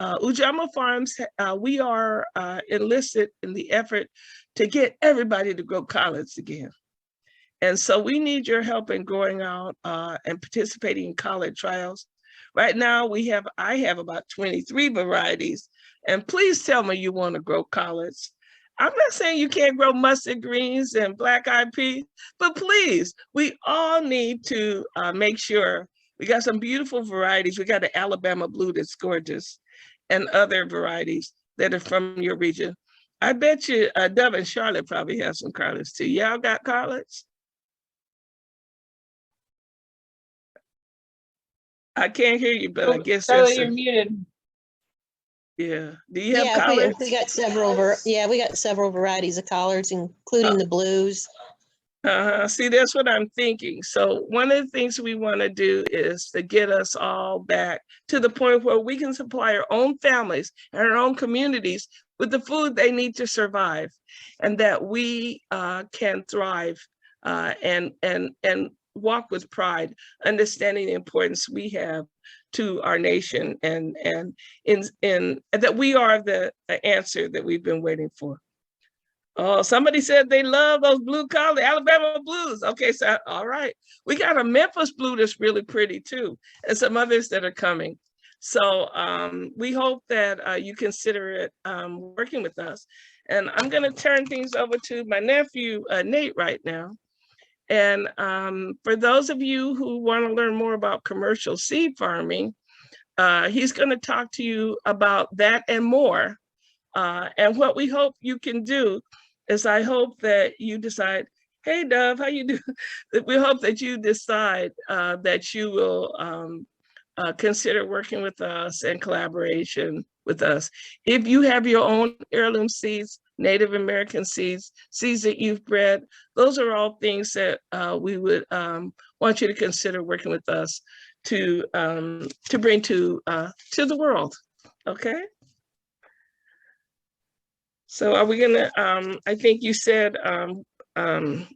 Ujamaa Farms, we are enlisted in the effort to get everybody to grow collards again. And so we need your help in going out and participating in collard trials. Right now I have about 23 varieties, and please tell me you want to grow collards. I'm not saying you can't grow mustard greens and black-eyed peas, but please, we all need to make sure we got some beautiful varieties. We got the Alabama blue that's gorgeous, and other varieties that are from your region. I bet you Dove and Charlotte probably have some collards too. Y'all got collards? I can't hear you, but I guess Charlotte, you're muted. Yeah. Do you have collards? We got several varieties of collards, including the blues. See, that's what I'm thinking. So one of the things we want to do is to get us all back to the point where we can supply our own families and our own communities with the food they need to survive, and that we can thrive and walk with pride, understanding the importance we have to our nation, and that we are the answer that we've been waiting for. Oh, somebody said they love those blue collar Alabama blues. Okay, so all right. We got a Memphis blue that's really pretty too, and some others that are coming. So we hope that you consider it working with us. And I'm gonna turn things over to my nephew, Nate, right now. And for those of you who wanna learn more about commercial seed farming, he's gonna talk to you about that and more. And what we hope you can do is, I hope that you decide, hey Dove, how you do? We hope that you decide that you will consider working with us and collaboration with us. If you have your own heirloom seeds, Native American seeds, seeds that you've bred, those are all things that we would want you to consider working with us to bring to the world, okay? So are we gonna, I think you said,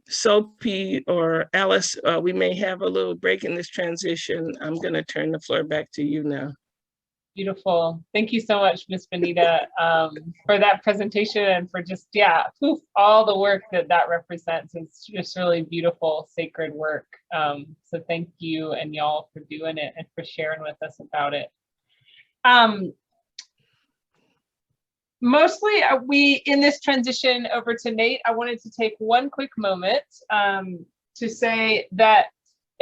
Sophie or Alice, we may have a little break in this transition. I'm gonna turn the floor back to you now. Beautiful. Thank you so much, Ms. Bonnetta, for that presentation and for just, all the work that represents. It's just really beautiful, sacred work. So thank you and y'all for doing it and for sharing with us about it. Mostly in this transition over to Nate, I wanted to take one quick moment to say that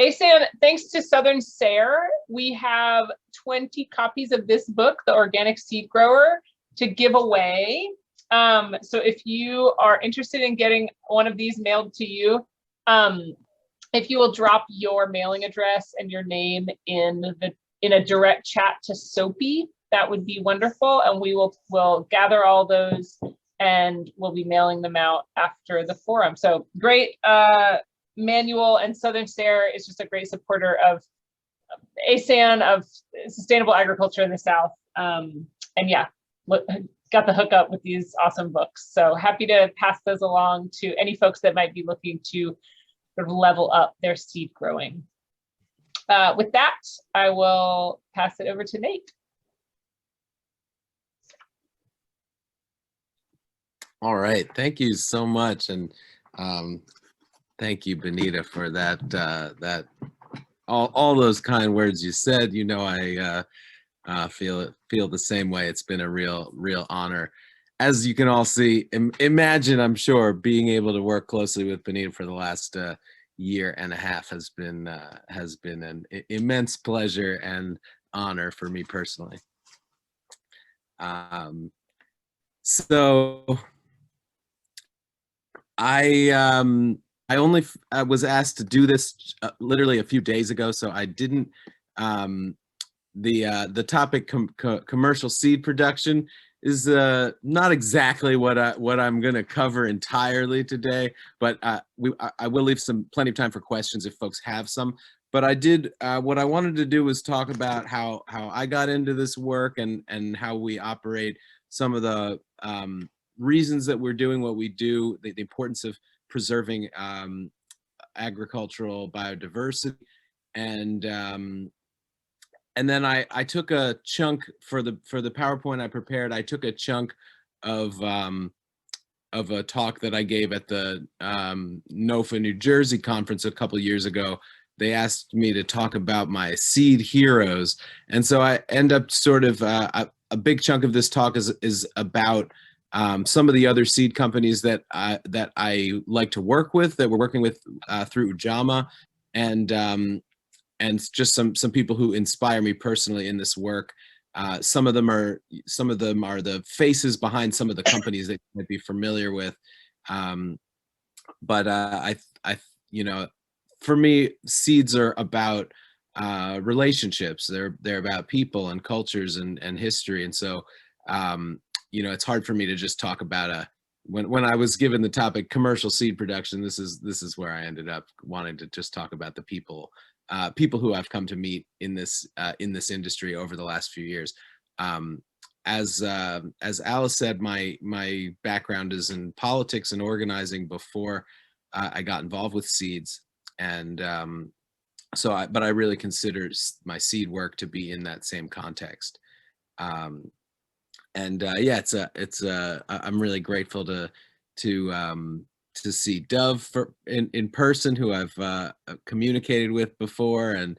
ASAN, thanks to Southern SARE, we have 20 copies of this book, The Organic Seed Grower, to give away. So if you are interested in getting one of these mailed to you, if you will drop your mailing address and your name in a direct chat to Sophie, that would be wonderful, and we'll gather all those and we'll be mailing them out after the forum. So great manual, and Southern SARE is just a great supporter of ASAN, of sustainable agriculture in the South. And got the hookup with these awesome books. So happy to pass those along to any folks that might be looking to sort of level up their seed growing. With that, I will pass it over to Nate. All right, thank you so much, and thank you, Bonnetta, for that all those kind words you said. You know, I feel the same way. It's been a real honor. As you can all see, imagine, I'm sure, being able to work closely with Bonnetta for the last year and a half has been an immense pleasure and honor for me personally. So I only was asked to do this literally a few days ago, so I didn't. The topic commercial seed production is not exactly what I'm going to cover entirely today, but I will leave plenty of time for questions if folks have some. But I did what I wanted to do was talk about how I got into this work and how we operate, some of the reasons that we're doing what we do, the importance of preserving agricultural biodiversity, and then I took a chunk for the PowerPoint I prepared. I took a chunk of a talk that I gave at the NOFA New Jersey conference a couple years ago. They asked me to talk about my seed heroes, and so I end up sort of a big chunk of this talk is about some of the other seed companies that I like to work with, that we're working with through Ujamaa, and just some people who inspire me personally in this work. Some of them are the faces behind some of the companies that you might be familiar with. But for me, seeds are about relationships. They're about people and cultures and history. And so, it's hard for me to just talk about when I was given the topic commercial seed production, this is where I ended up wanting to just talk about the people who I've come to meet in this industry over the last few years. As Alice said, my background is in politics and organizing before I got involved with seeds, and but I really consider my seed work to be in that same context. I'm really grateful to see Dove in person, who I've communicated with before, and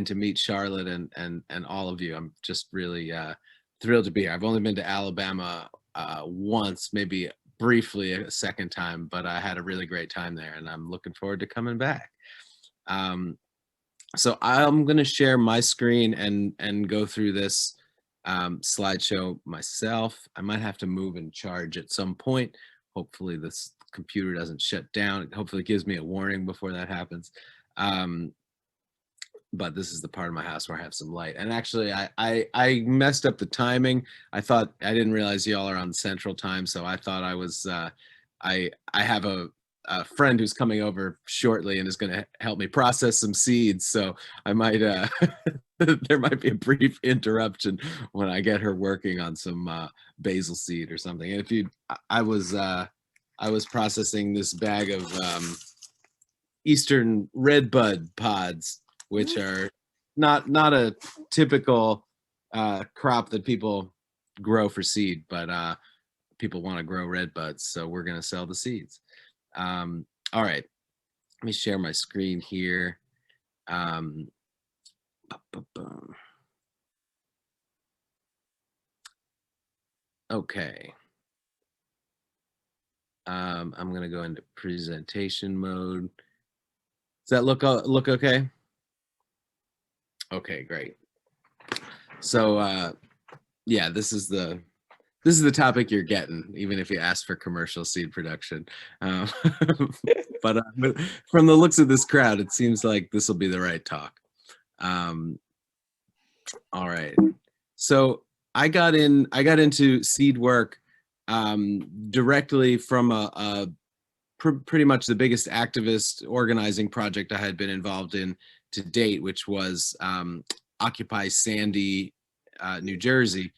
to meet Charlotte and all of you. I'm just really thrilled to be here. I've only been to Alabama once, maybe briefly a second time, but I had a really great time there, and I'm looking forward to coming back. So I'm going to share my screen and go through this slideshow myself. I might have to move and charge at some point. Hopefully this computer doesn't shut down. It hopefully gives me a warning before that happens. But this is the part of my house where I have some light. And actually, I messed up the timing. I didn't realize y'all are on Central Time, so I thought I was. I have a friend who's coming over shortly and is going to help me process some seeds. So I might there might be a brief interruption when I get her working on some basil seed or something. And if I was processing this bag of Eastern redbud pods, which are not a typical crop that people grow for seed, but people want to grow redbuds, so we're going to sell the seeds. All right, let me share my screen here. Okay. I'm going to go into presentation mode. Does that look okay? Okay, great. So yeah, this is the topic you're getting, even if you ask for commercial seed production. But from the looks of this crowd, it seems like this will be the right talk. All right. So I got into seed work directly from pretty much the biggest activist organizing project I had been involved in to date, which was Occupy Sandy, New Jersey,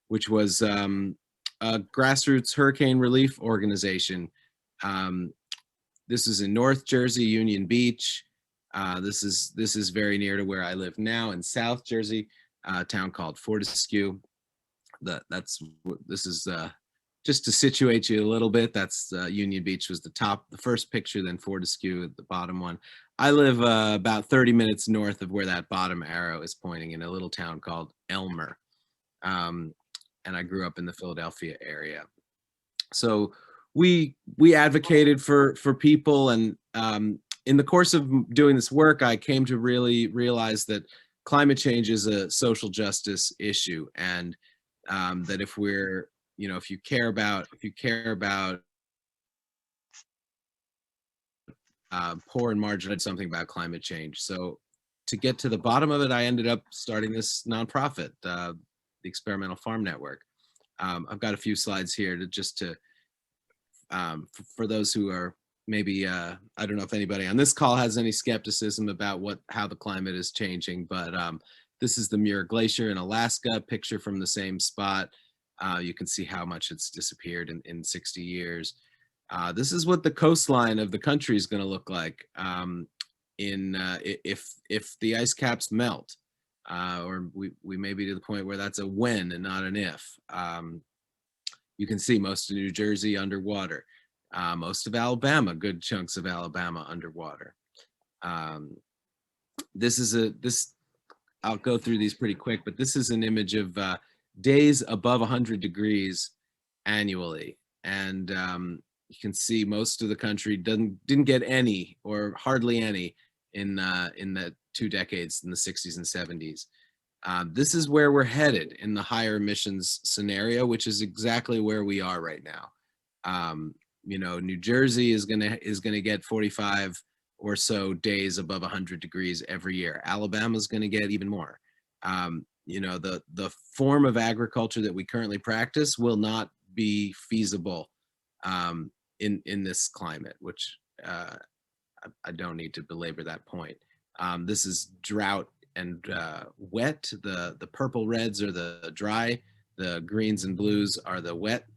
which was a grassroots hurricane relief organization. This is in North Jersey, Union Beach. This is very near to where I live now in South Jersey, a town called Fortescue. This is just to situate you a little bit. That's Union Beach was the first picture, then Fortescue at the bottom one. I live about 30 minutes north of where that bottom arrow is pointing, in a little town called Elmer. And I grew up in the Philadelphia area. So we advocated for people, and in the course of doing this work, I came to really realize that climate change is a social justice issue, and that if we're, if you care about poor and marginalized, something about climate change. So to get to the bottom of it, I ended up starting this nonprofit, the Experimental Farm Network. I've got a few slides here for those who are maybe, I don't know if anybody on this call has any skepticism about how the climate is changing, but this is the Muir Glacier in Alaska, picture from the same spot. You can see how much it's disappeared in 60 years. This is what the coastline of the country is going to look like if the ice caps melt, or we may be to the point where that's a when and not an if. You can see most of New Jersey underwater, most of Alabama, good chunks of Alabama underwater. I'll go through these pretty quick, but this is an image of days above 100 degrees annually, and you can see most of the country didn't get any or hardly any in the 2 decades in the 60s and 70s. This is where we're headed in the higher emissions scenario, which is exactly where we are right now. New Jersey is gonna get 45 or so days above 100 degrees every year. Alabama's gonna get even more. The form of agriculture that we currently practice will not be feasible in this climate, which I don't need to belabor that point. This is drought and wet. The purple reds are the dry, the greens and blues are the wet.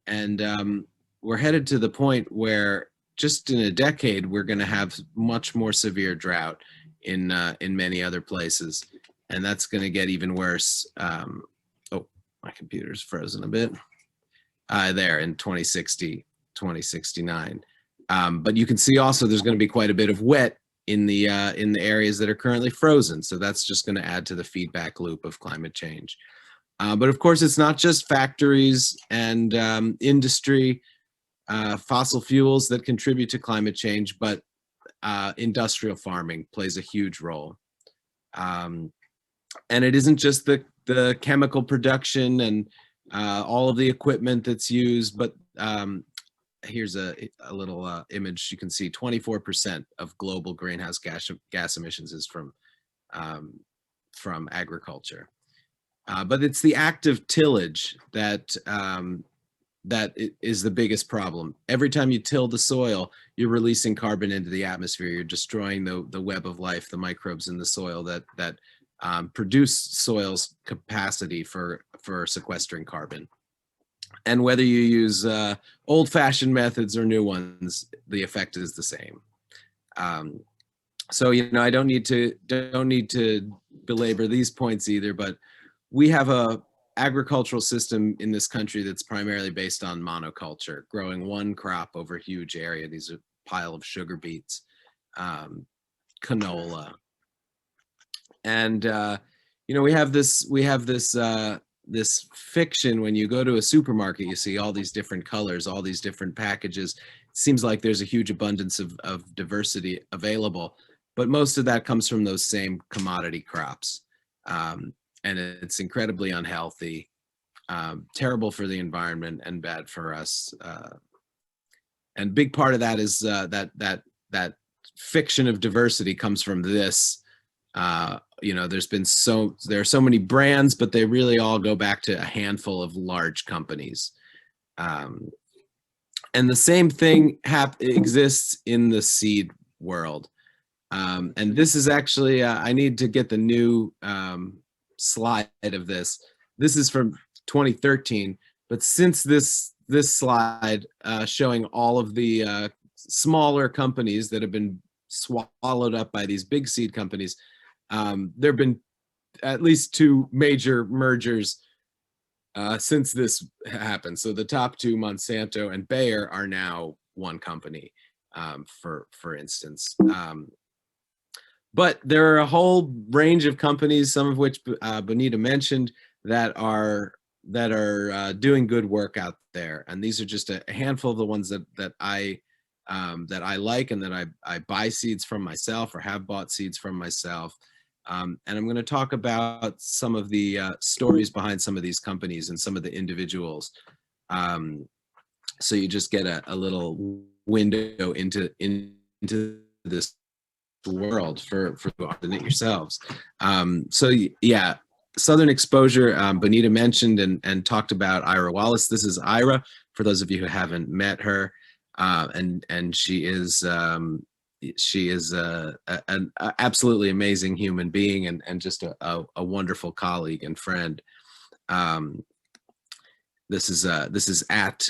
And we're headed to the point where just in a decade, we're gonna have much more severe drought in many other places. And that's gonna get even worse. Oh, my computer's frozen a bit. There in 2060, 2069. But you can see also there's going to be quite a bit of wet in the areas that are currently frozen. So that's just going to add to the feedback loop of climate change. But of course, it's not just factories and industry, fossil fuels that contribute to climate change, but industrial farming plays a huge role. And it isn't just the chemical production and all of the equipment that's used, but here's a little image. You can see 24% of global greenhouse gas emissions is from agriculture. But it's the active tillage that is the biggest problem. Every time you till the soil, you're releasing carbon into the atmosphere. You're destroying the web of life, the microbes in the soil that produce soil's capacity for sequestering carbon. And whether you use old-fashioned methods or new ones, the effect is the same. So I don't need to belabor these points either, but we have a agricultural system in this country that's primarily based on monoculture, growing one crop over a huge area. These are a pile of sugar beets, canola, and we have this fiction. When you go to a supermarket, you see all these different colors, all these different packages. It seems like there's a huge abundance of diversity available, but most of that comes from those same commodity crops. And it's incredibly unhealthy, terrible for the environment and bad for us. And big part of that is that fiction of diversity comes from this. There are so many brands, but they really all go back to a handful of large companies. And the same thing exists in the seed world. And this is actually, I need to get the new slide of this. This is from 2013, but since this slide showing all of the smaller companies that have been swallowed up by these big seed companies, there have been at least 2 major mergers since this happened. So the top 2, Monsanto and Bayer, are now one company, for instance. But there are a whole range of companies, some of which Bonnetta mentioned, that are doing good work out there. And these are just a handful of the ones that I that I like and that I buy seeds from myself or have bought seeds from myself. And I'm going to talk about some of the stories behind some of these companies and some of the individuals. So you just get a little window into this world for it yourselves. So yeah, Southern Exposure, Bonnetta mentioned and talked about Ira Wallace. This is Ira, for those of you who haven't met her, and she is an absolutely amazing human being and just a wonderful colleague and friend. This is at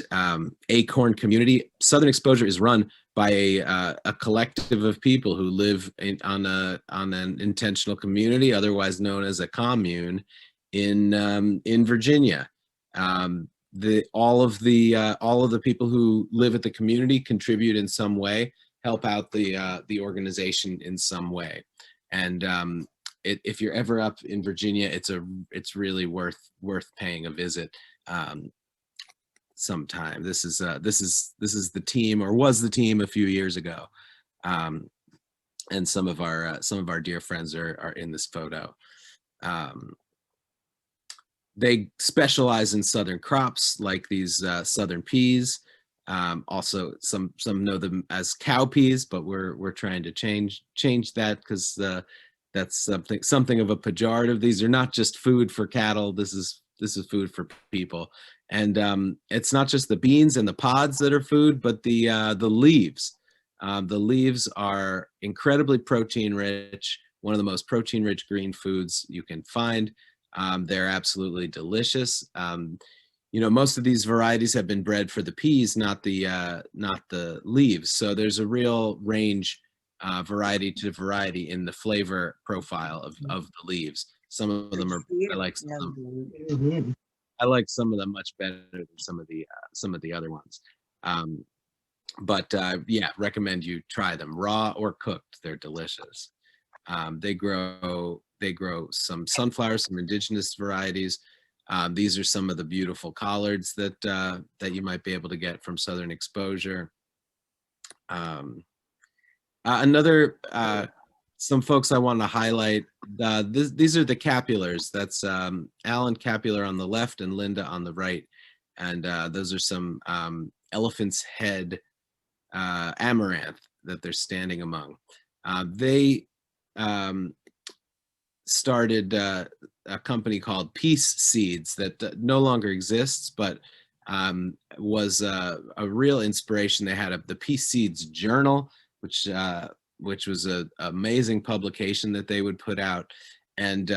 Acorn Community. Southern Exposure is run by a collective of people who live on an intentional community, otherwise known as a commune, in Virginia. All of the people who live at the community contribute in some way, help out the organization in some way, and if you're ever up in Virginia, it's really worth paying a visit. Sometime. This is the team, or was the team a few years ago, and some of our dear friends are in this photo. They specialize in southern crops like these southern peas. Also, some know them as cow peas, but we're trying to change that, because that's something of a pejorative. These are not just food for cattle. This is food for people. And it's not just the beans and the pods that are food, but the leaves. The leaves are incredibly protein rich, one of the most protein rich green foods you can find. They're absolutely delicious. Most of these varieties have been bred for the peas, not the leaves. So there's a real range, variety to variety in the flavor profile of the leaves. Some of them are, I like some of them much better than some of the other ones. Yeah, recommend you try them raw or cooked. They're delicious. They grow some sunflowers, some indigenous varieties. These are some of the beautiful collards that you might be able to get from Southern Exposure. Some folks I want to highlight, these are the Capulars. That's Alan Capular on the left and Linda on the right. And those are some elephant's head amaranth that they're standing among. They started a company called Peace Seeds that no longer exists, but was a real inspiration. They had the Peace Seeds Journal, which was an amazing publication that they would put out. And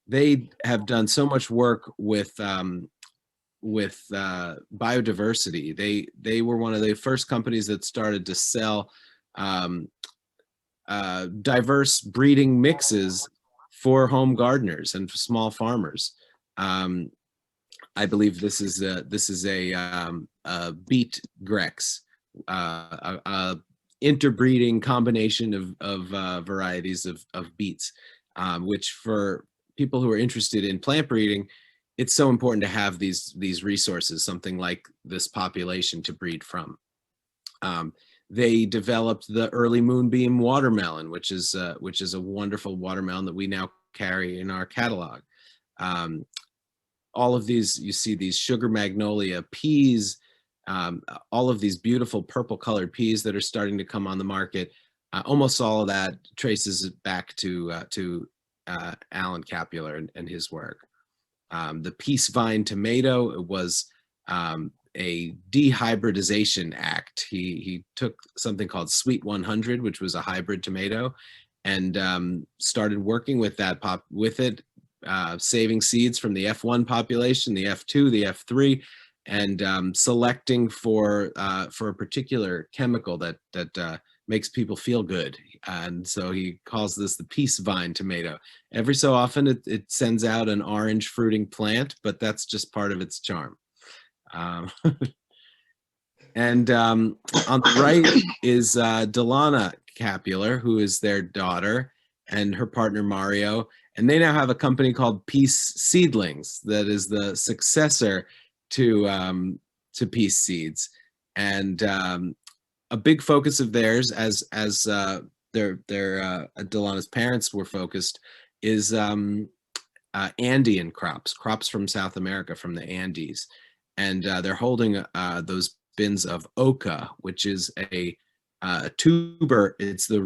they have done so much work with biodiversity. They were one of the first companies that started to sell diverse breeding mixes for home gardeners and for small farmers. I believe this is a beet grex, a interbreeding combination of varieties of beets, which for people who are interested in plant breeding, it's so important to have these resources, something like this population to breed from. They developed the early moonbeam watermelon, which is a wonderful watermelon that we now carry in our catalog. All of these, you see these sugar magnolia peas, all of these beautiful purple colored peas that are starting to come on the market. Almost all of that traces it back to Alan Capular and his work. The Peace Vine tomato was a dehybridization act. He took something called Sweet 100, which was a hybrid tomato, and started working with it, saving seeds from the F1 population, the F2, the F3, and selecting for a particular chemical that makes people feel good. And so he calls this the Peace Vine tomato. Every so often it sends out an orange fruiting plant, but that's just part of its charm. And on the right is Delana Capular, who is their daughter, and her partner Mario. And they now have a company called Peace Seedlings that is the successor to Peace Seeds. And a big focus of theirs, as Delana's parents were focused, is Andean crops from South America, from the Andes, and they're holding those bins of oca, which is a tuber. It's the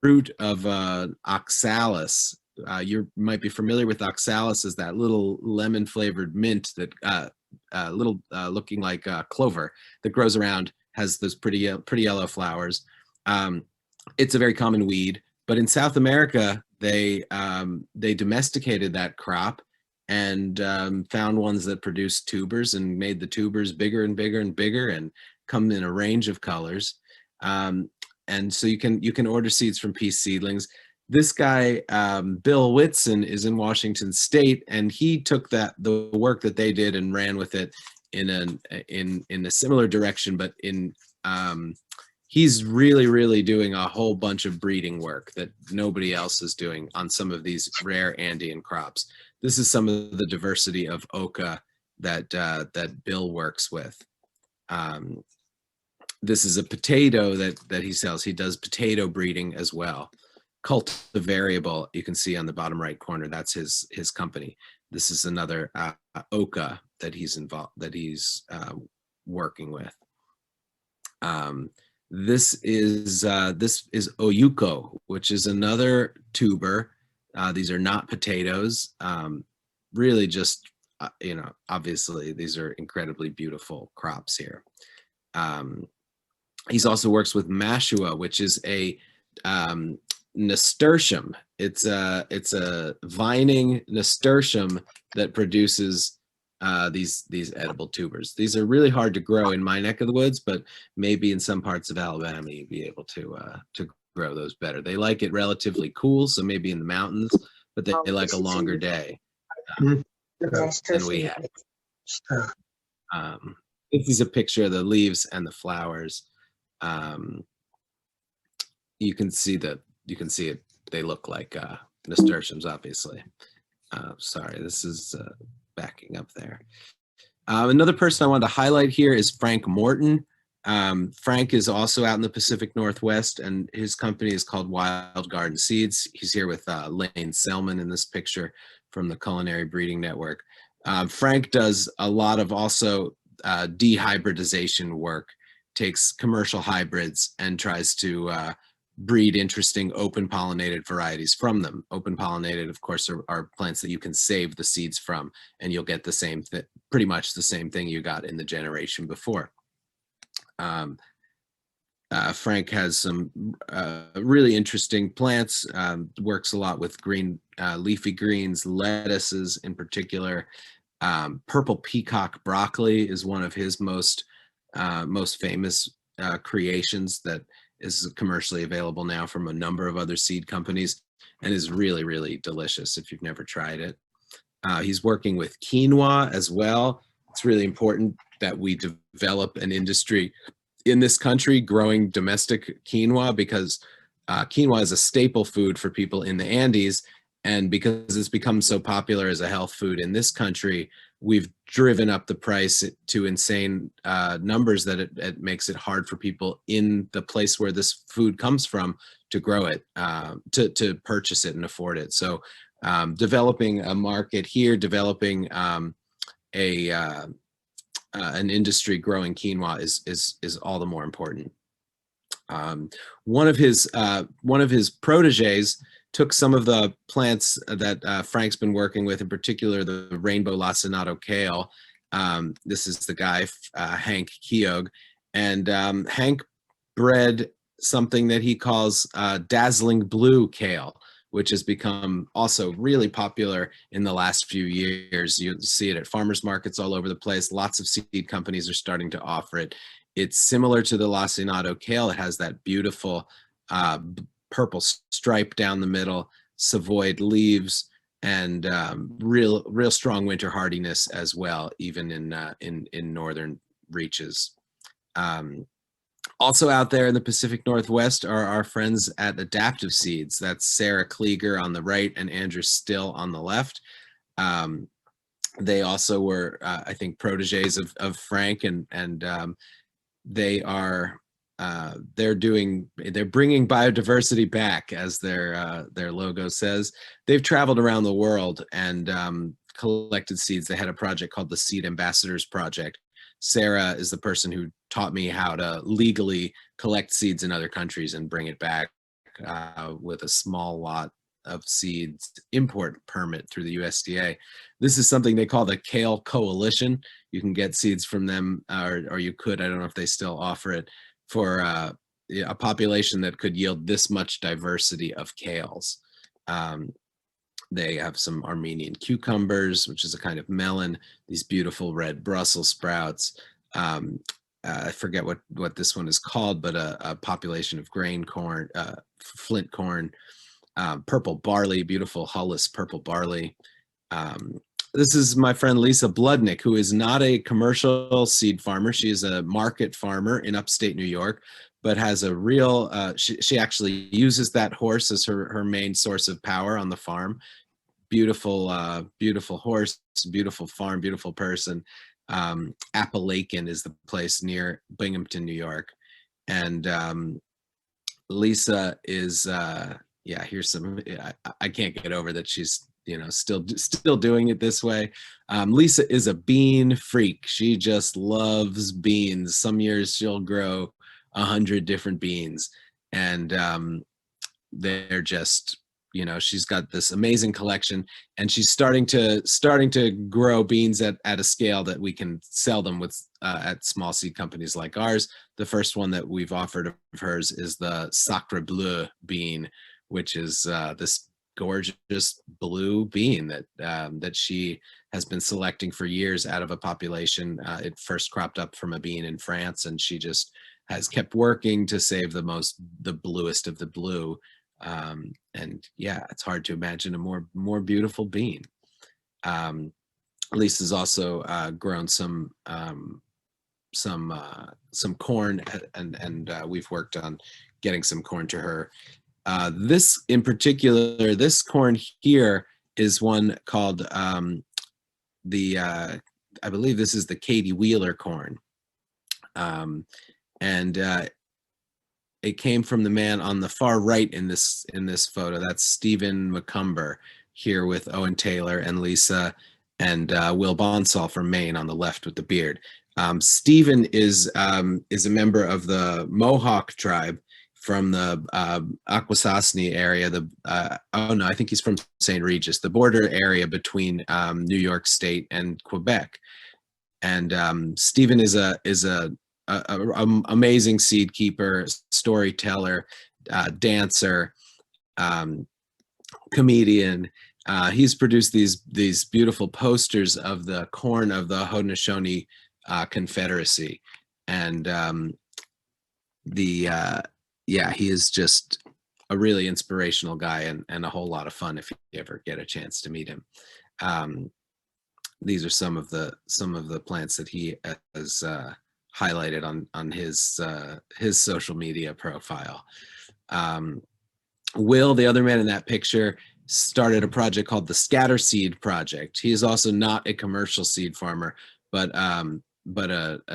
root of oxalis. You might be familiar with oxalis as that little lemon flavored mint that looking like clover that grows around, has those pretty yellow flowers. It's a very common weed, but in South America, they domesticated that crop and found ones that produced tubers and made the tubers bigger and bigger and bigger and come in a range of colors. And so you can order seeds from Peace Seedlings. This guy, Bill Whitson, is in Washington State, and he took the work that they did and ran with it in a similar direction, but he's really doing a whole bunch of breeding work that nobody else is doing on some of these rare Andean crops. This is some of the diversity of oca that Bill works with. This is a potato that he sells. He does potato breeding as well. Cultivariable, you can see on the bottom right corner, that's his company. This is another oca that he's working with. This is oyuco, which is another tuber. These are not potatoes. Really just, obviously these are incredibly beautiful crops here. He's also works with mashua, which is a nasturtium. It's a vining nasturtium that produces these edible tubers. These are really hard to grow in my neck of the woods, but maybe in some parts of Alabama you'd be able to grow those better. They like it relatively cool, so maybe in the mountains, but they like a longer day than we have. This is a picture of the leaves and the flowers. You can see it. They look like nasturtiums, obviously. Sorry, this is backing up there. Another person I wanted to highlight here is Frank Morton. Frank is also out in the Pacific Northwest, and his company is called Wild Garden Seeds. He's here with Lane Selman in this picture from the Culinary Breeding Network. Frank does a lot of also dehybridization work, takes commercial hybrids and tries to breed interesting open pollinated varieties from them. Open pollinated, of course, are plants that you can save the seeds from, and you'll get the same pretty much the same thing you got in the generation before. Frank has some really interesting plants, works a lot with green leafy greens, lettuces in particular. Purple peacock broccoli is one of his most famous creations that is commercially available now from a number of other seed companies and is really delicious if you've never tried it. He's working with quinoa as well. It's really important that we develop an industry in this country growing domestic quinoa, because quinoa is a staple food for people in the Andes. And because it's become so popular as a health food in this country, we've driven up the price to insane numbers that it makes it hard for people in the place where this food comes from to grow it, to purchase it and afford it. So developing a market here, developing an industry growing quinoa is all the more important. One of his proteges took some of the plants that Frank's been working with, in particular the rainbow lacinato kale. This is the guy, Hank Keogh, and Hank bred something that he calls dazzling blue kale, which has become also really popular in the last few years. You see it at farmers markets all over the place. Lots of seed companies are starting to offer it. It's similar to the lacinato kale. It has that beautiful purple stripe down the middle, savoyed leaves, and real strong winter hardiness as well, even in northern reaches. Also out there in the Pacific Northwest are our friends at Adaptive Seeds. That's Sarah Klieger on the right and Andrew Still on the left. They also were, I think, proteges of Frank, and they're bringing biodiversity back, as their logo says. They've traveled around the world and collected seeds. They had a project called the Seed Ambassadors Project. Sarah is the person who taught me how to legally collect seeds in other countries and bring it back with a small lot of seeds import permit through the USDA. This is something they call the Kale Coalition. You can get seeds from them, or you could, I don't know if they still offer it, for a population that could yield this much diversity of kales. They have some Armenian cucumbers, which is a kind of melon, these beautiful red Brussels sprouts. I forget what this one is called, but a population of grain corn, flint corn, purple barley, beautiful hulless purple barley. This is my friend Lisa Bludnick, who is not a commercial seed farmer. She is a market farmer in upstate New York, but has a real, she actually uses that horse as her main source of power on the farm. Beautiful, beautiful horse, beautiful farm, beautiful person. Appalachian is the place near Binghamton, New York. And Lisa is, yeah, here's some, I can't get over that she's, still doing it this way. Lisa is a bean freak. She just loves beans. Some years she'll grow 100 different beans, and they're just, she's got this amazing collection, and she's starting to grow beans at a scale that we can sell them with at small seed companies like ours. The first one that we've offered of hers is the Sacre Bleu bean, which is this gorgeous blue bean that she has been selecting for years out of a population. It first cropped up from a bean in France, and she just has kept working to save the bluest of the blue. And yeah, it's hard to imagine a more beautiful bean. Lisa's also grown some corn, and we've worked on getting some corn to her. This in particular, this corn here is one called I believe this is the Katie Wheeler corn. It came from the man on the far right in this photo. That's Stephen McCumber here with Owen Taylor and Lisa, and Will Bonsall from Maine on the left with the beard. Stephen is a member of the Mohawk tribe from the Akwesasne area. I think he's from St. Regis, the border area between New York State and Quebec. And Stephen is a amazing seed keeper, storyteller, dancer, comedian. He's produced these beautiful posters of the corn of the Haudenosaunee Confederacy, and he is just a really inspirational guy and a whole lot of fun if you ever get a chance to meet him. These are some of the plants that he has highlighted on his social media profile. Will, the other man in that picture, started a project called the Scatter Seed Project. He is also not a commercial seed farmer, but an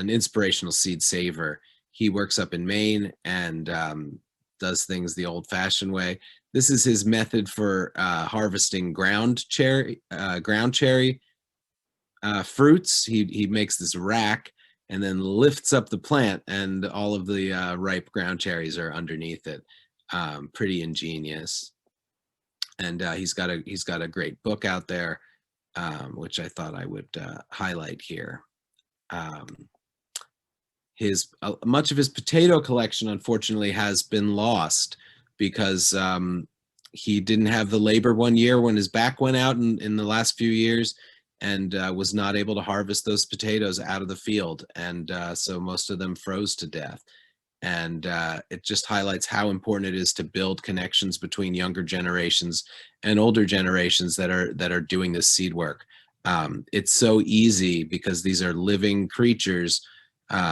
inspirational seed saver. He works up in Maine and does things the old-fashioned way. This is his method for harvesting ground cherry fruits. He makes this rack and then lifts up the plant, and all of the ripe ground cherries are underneath it. Pretty ingenious. And he's got a great book out there, which I thought I would highlight here. Much of his potato collection, unfortunately, has been lost because he didn't have the labor one year when his back went out in the last few years, and was not able to harvest those potatoes out of the field. And so most of them froze to death. And it just highlights how important it is to build connections between younger generations and older generations that are doing this seed work. It's so easy because these are living creatures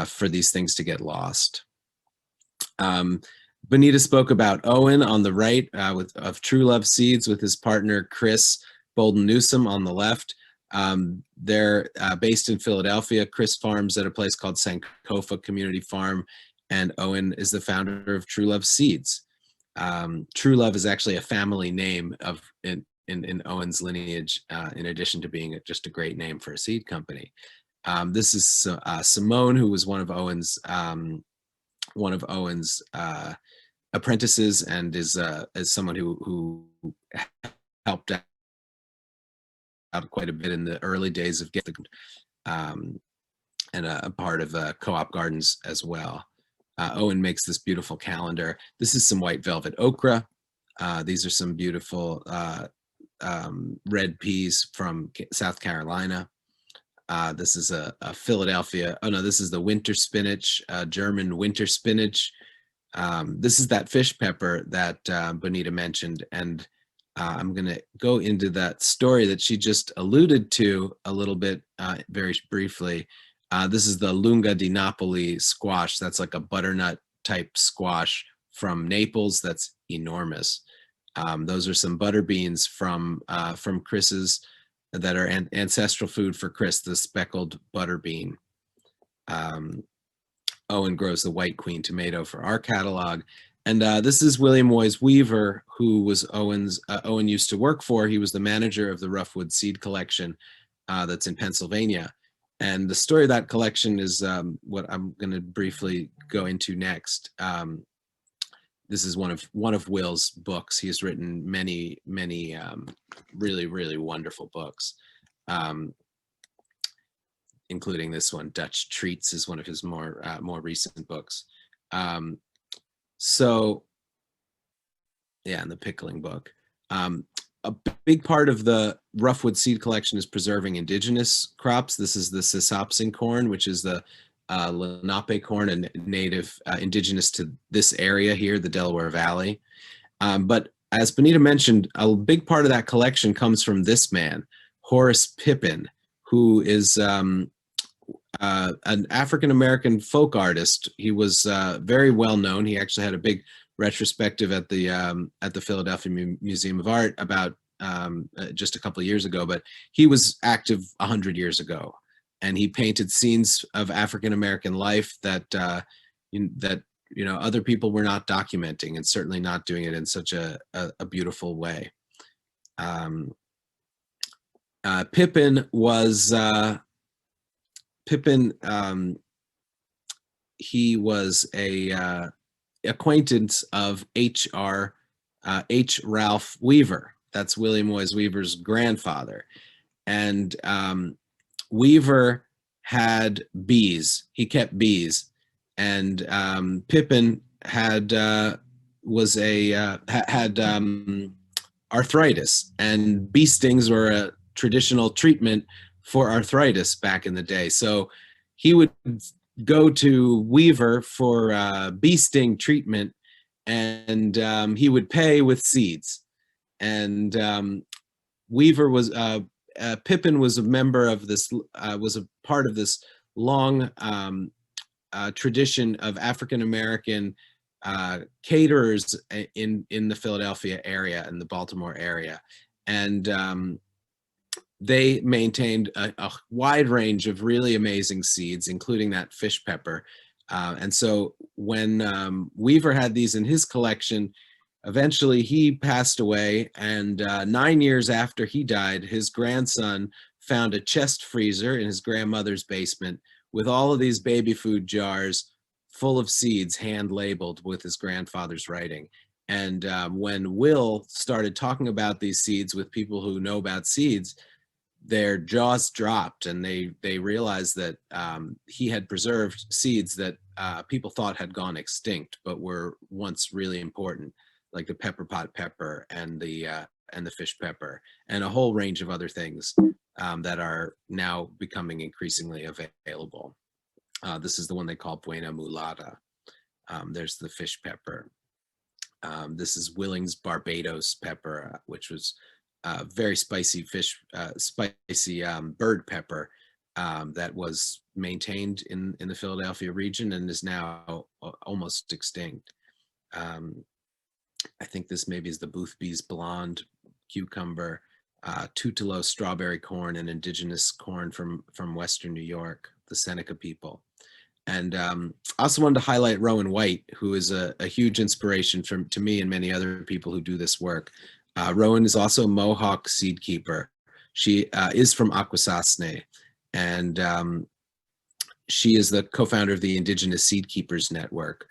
for these things to get lost. Bonnetta spoke about Owen on the right of True Love Seeds with his partner Chris Bolden Newsom on the left. They're based in Philadelphia. Chris farms at a place called Sankofa Community Farm, and Owen is the founder of True Love Seeds. True Love is actually a family name in Owen's lineage, in addition to being just a great name for a seed company. This is Simone, who was one of Owen's apprentices, and is someone who helped out quite a bit in the early days of Gift, and a part of Co-op Gardens as well. Owen makes this beautiful calendar. This is some white velvet okra. These are some beautiful red peas from South Carolina. This is a Philadelphia, oh no, this is the winter spinach, German winter spinach. This is that fish pepper that Bonnetta mentioned, and I'm going to go into that story that she just alluded to a little bit, very briefly. This is the Lunga di Napoli squash. That's like a butternut type squash from Naples. That's enormous. Those are some butter beans from Chris's that are ancestral food for Chris, the speckled butter bean. Owen grows the White Queen tomato for our catalog. And this is William Moyes Weaver, who was Owen used to work for. He was the manager of the Roughwood Seed Collection that's in Pennsylvania. And the story of that collection is what I'm going to briefly go into next. This is one of Will's books. He has written many really, really wonderful books, including this one. Dutch Treats is one of his more recent books. So, yeah, and the pickling book. A big part of the Roughwood Seed Collection is preserving indigenous crops. This is the Sisopsin corn, which is the Lenape corn, and native indigenous to this area here, the Delaware Valley. But as Bonnetta mentioned, a big part of that collection comes from this man, Horace Pippin, who is an African-American folk artist. He was very well known. He actually had a big retrospective at the Philadelphia Museum of Art about just a couple of years ago, but he was active 100 years ago, and he painted scenes of African-American life that other people were not documenting, and certainly not doing it in such a beautiful way. Pippin was he was a acquaintance of H. Ralph Weaver. That's William Moyes Weaver's grandfather. And Weaver had bees. He kept bees. And Pippin had arthritis, and bee stings were a traditional treatment for arthritis back in the day. So he would go to Weaver for bee sting treatment, and he would pay with seeds. And Weaver was Pippin was a member of this, was a part of this long tradition of African-American caterers in the Philadelphia area and the Baltimore area. And they maintained a wide range of really amazing seeds, including that fish pepper. And so when Weaver had these in his collection, eventually he passed away, and 9 years after he died, his grandson found a chest freezer in his grandmother's basement with all of these baby food jars full of seeds, hand labeled with his grandfather's writing. And when Will started talking about these seeds with people who know about seeds, their jaws dropped, and they realized that he had preserved seeds that people thought had gone extinct, but were once really important, like the pepper pot pepper and the fish pepper, and a whole range of other things that are now becoming increasingly available. This is the one they call Buena Mulata. There's the fish pepper. This is Willing's Barbados pepper, which was very spicy spicy bird pepper that was maintained in the Philadelphia region and is now almost extinct. I think this maybe is the Boothby's blonde cucumber. Tutelo strawberry corn and indigenous corn from Western New York, the Seneca people. And I also wanted to highlight Rowan White, who is a huge inspiration to me and many other people who do this work. Rowan is also a Mohawk seed keeper. She is from Akwesasne, and she is the co-founder of the Indigenous Seed Keepers Network.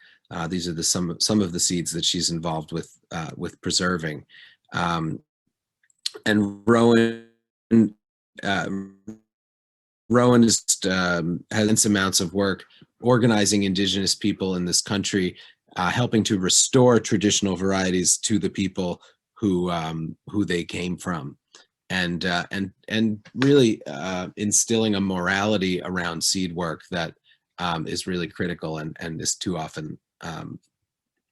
These are some of the seeds that she's involved with preserving. And Rowan has immense amounts of work organizing Indigenous people in this country, helping to restore traditional varieties to the people who they came from, and really instilling a morality around seed work that is really critical and is too often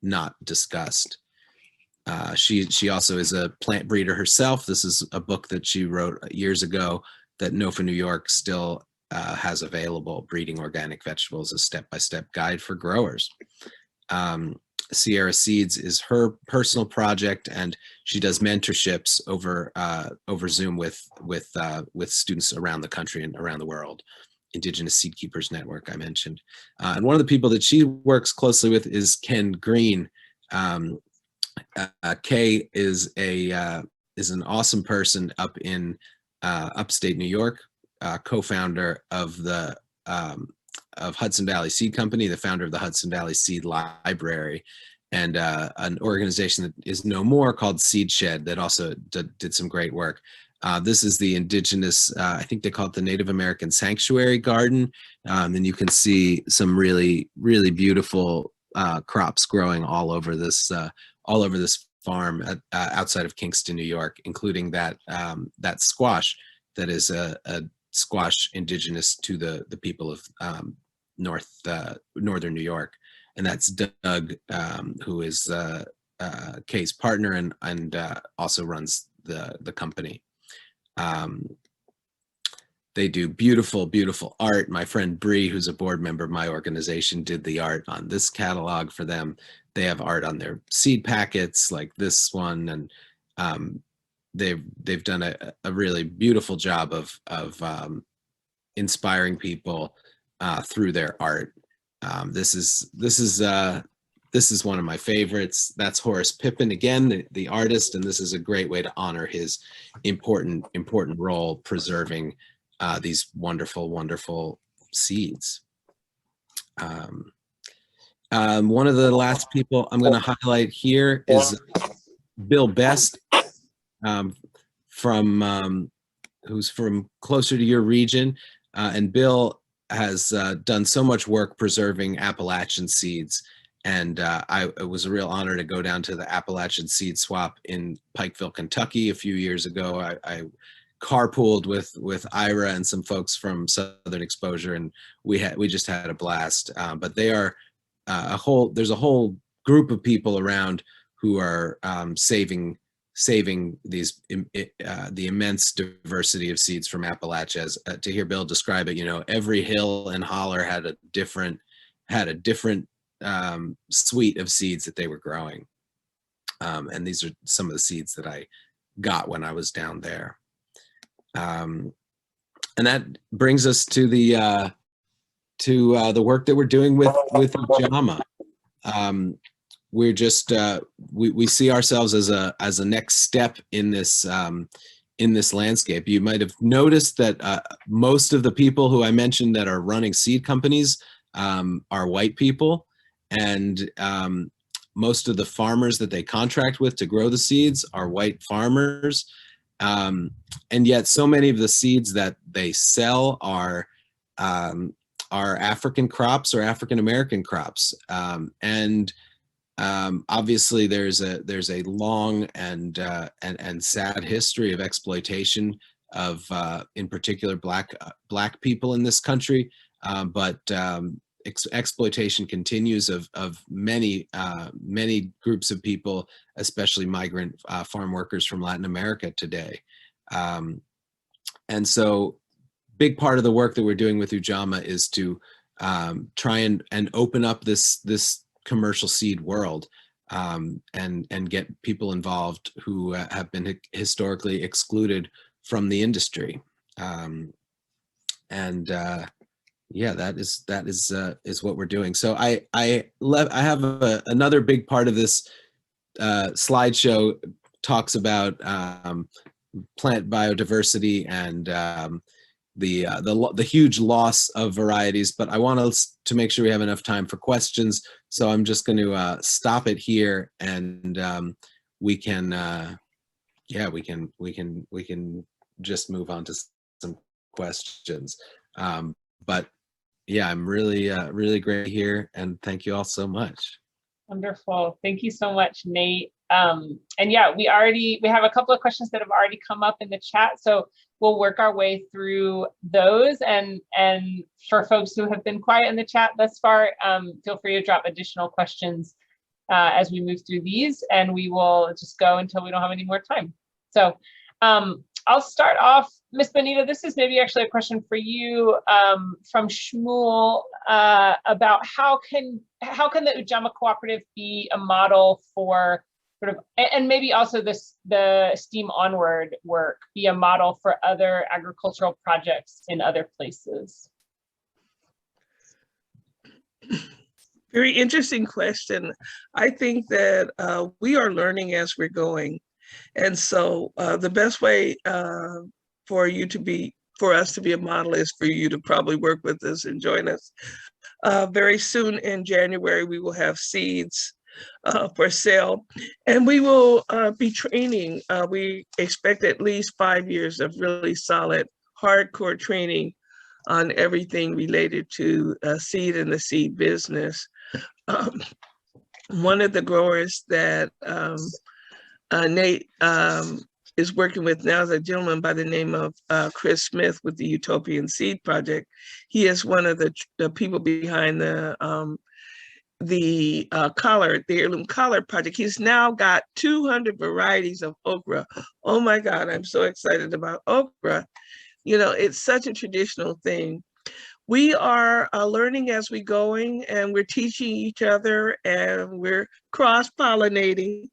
not discussed. She also is a plant breeder herself. This is a book that she wrote years ago that NOFA New York still has available, Breeding Organic Vegetables, a step-by-step guide for growers. Sierra Seeds is her personal project, and she does mentorships over Zoom with students around the country and around the world. Indigenous Seed Keepers Network I mentioned. And one of the people that she works closely with is Ken Green. Kay is an awesome person up in upstate New York, co-founder of the of Hudson Valley Seed Company, the founder of the Hudson Valley Seed Library, and an organization that is no more called Seed Shed that also did some great work. This is the indigenous, I think they call it the Native American Sanctuary Garden, and you can see some really, really beautiful crops growing all over this farm outside of Kingston, New York, including that squash that is a squash indigenous to the people of northern New York, and that's Doug, who is Kay's partner and also runs the company. They do beautiful, beautiful art. My friend Bree, who's a board member of my organization, did the art on this catalog for them. They have art on their seed packets like this one, and they've done a really beautiful job of inspiring people through their art. This is one of my favorites. That's Horace Pippin again, the artist, and this is a great way to honor his important role preserving these wonderful, wonderful seeds. One of the last people I'm going to highlight here is Bill Best, who's from closer to your region, and Bill has done so much work preserving Appalachian seeds. And it was a real honor to go down to the Appalachian Seed Swap in Pikeville, Kentucky a few years ago. I carpooled with Ira and some folks from Southern Exposure, and we just had a blast. But they are there's a whole group of people around who are saving these the immense diversity of seeds from Appalachia. To hear Bill describe it, every hill and holler had a different suite of seeds that they were growing, and these are some of the seeds that I got when I was down there. And that brings us to the work that we're doing with Ujamaa. We're just we see ourselves as a next step in this landscape. You might have noticed that most of the people who I mentioned that are running seed companies are white people, and most of the farmers that they contract with to grow the seeds are white farmers. And yet so many of the seeds that they sell are African crops or African American crops. Obviously there's a long and sad history of exploitation of in particular black people in this country, but exploitation continues of many groups of people, especially migrant farm workers from Latin America today. And so big part of the work that we're doing with Ujamaa is to try and open up this commercial seed world. and get people involved who have been historically excluded from the industry. Yeah, that is what we're doing. So I have another big part of this slideshow talks about plant biodiversity and the huge loss of varieties, but I want us to make sure we have enough time for questions. So I'm just going to stop it here, and we can just move on to some questions. But yeah, I'm really great here, and thank you all so much. Wonderful. Thank you so much, Nate. And yeah, we have a couple of questions that have already come up in the chat, so we'll work our way through those. And for folks who have been quiet in the chat thus far, feel free to drop additional questions as we move through these, and we will just go until we don't have any more time. So I'll start off, Ms. Bonnetta. This is maybe actually a question for you from Shmuel about how can the Ujamaa Cooperative be a model for sort of, and maybe also the STEAM Onward work be a model for other agricultural projects in other places? Very interesting question. I think that we are learning as we're going. And so the best way for us to be a model is for you to probably work with us and join us. Very soon in January, we will have seeds for sale, and we will be training. We expect at least 5 years of really solid, hardcore training on everything related to seed and the seed business. One of the growers that Nate is working with now is a gentleman by the name of Chris Smith with the Utopian Seed Project. He is one of the people behind the heirloom collard project. He's now got 200 varieties of okra. Oh my God, I'm so excited about okra. You know, it's such a traditional thing. We are learning as we're going, and we're teaching each other, and we're cross-pollinating.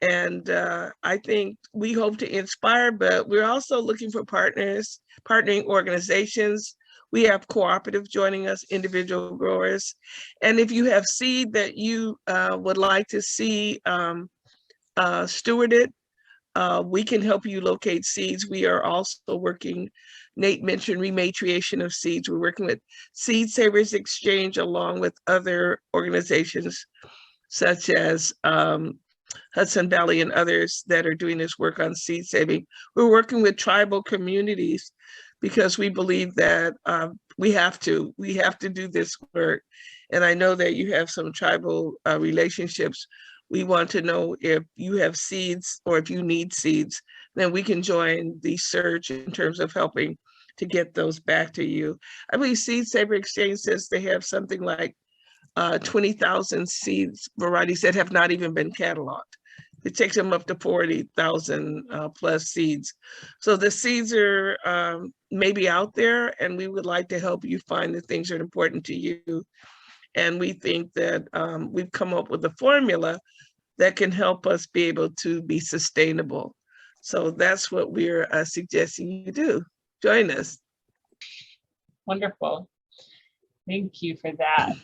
And I think we hope to inspire, but we're also looking for partners, partnering organizations. We have cooperative joining us, individual growers. And if you have seed that you would like to see stewarded, we can help you locate seeds. We are also working, Nate mentioned rematriation of seeds. We're working with Seed Savers Exchange along with other organizations such as Hudson Valley and others that are doing this work on seed saving. We're working with tribal communities because we believe that we have to do this work. And I know that you have some tribal relationships. We want to know if you have seeds or if you need seeds, then we can join the search in terms of helping to get those back to you. I believe Seed Saver Exchange says they have something like 20,000 seeds varieties that have not even been cataloged. It takes them up to 40,000 plus seeds. So the seeds are maybe out there, and we would like to help you find the things that are important to you. And we think that we've come up with a formula that can help us be able to be sustainable. So that's what we're suggesting you do. Join us. Wonderful. Thank you for that.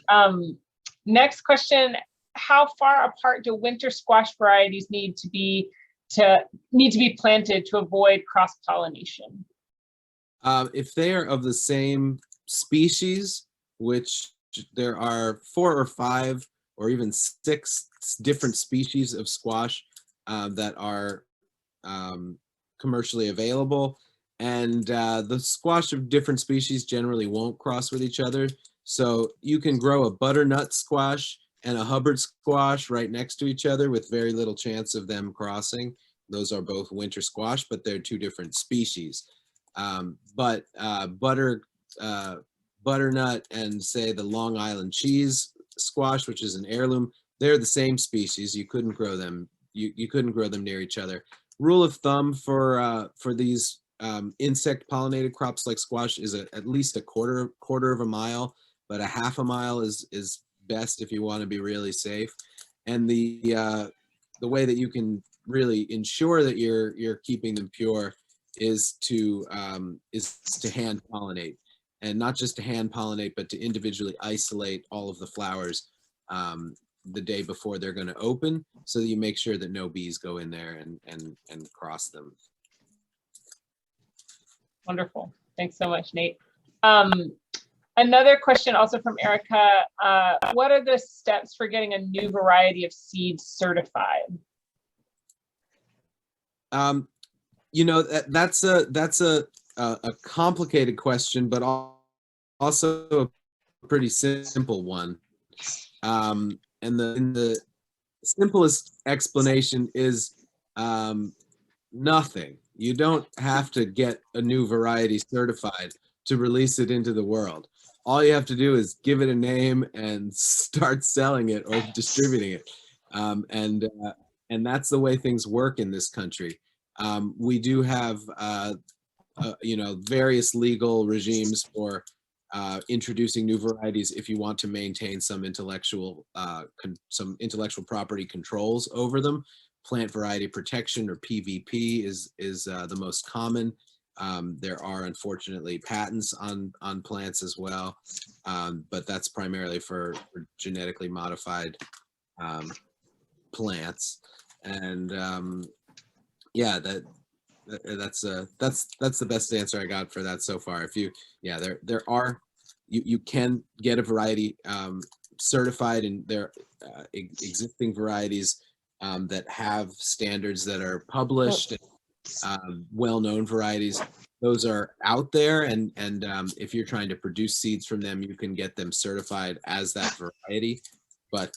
Next question, how far apart do winter squash varieties need to be planted to avoid cross-pollination? If they are of the same species, which there are 4 or 5 or even 6 different species of squash that are commercially available, and the squash of different species generally won't cross with each other. So you can grow a butternut squash and a Hubbard squash right next to each other with very little chance of them crossing. Those are both winter squash, but they're 2 different species. Butternut and say the Long Island cheese squash, which is an heirloom, they're the same species. You couldn't grow them. You couldn't grow them near each other. Rule of thumb for these insect pollinated crops like squash is at least a quarter of a mile, but a half a mile is best if you want to be really safe. And the way that you can really ensure that you're keeping them pure is to hand pollinate, and not just to hand pollinate, but to individually isolate all of the flowers the day before they're going to open, so that you make sure that no bees go in there and cross them. Wonderful. Thanks so much, Nate. Another question also from Erica. What are the steps for getting a new variety of seeds certified? You know, that's a complicated question, but also a pretty simple one. And the simplest explanation is nothing. You don't have to get a new variety certified to release it into the world. All you have to do is give it a name and start selling it or distributing it. And that's the way things work in this country. We do have, you know, various legal regimes for introducing new varieties if you want to maintain some intellectual property controls over them. Plant variety protection, or PVP, is the most common. There are unfortunately patents on plants as well, but that's primarily for genetically modified plants. And yeah, that's the best answer I got for that so far. If you, yeah, you can get a variety certified, and there are existing varieties that have standards that are published, well-known varieties. Those are out there, and if you're trying to produce seeds from them, you can get them certified as that variety. But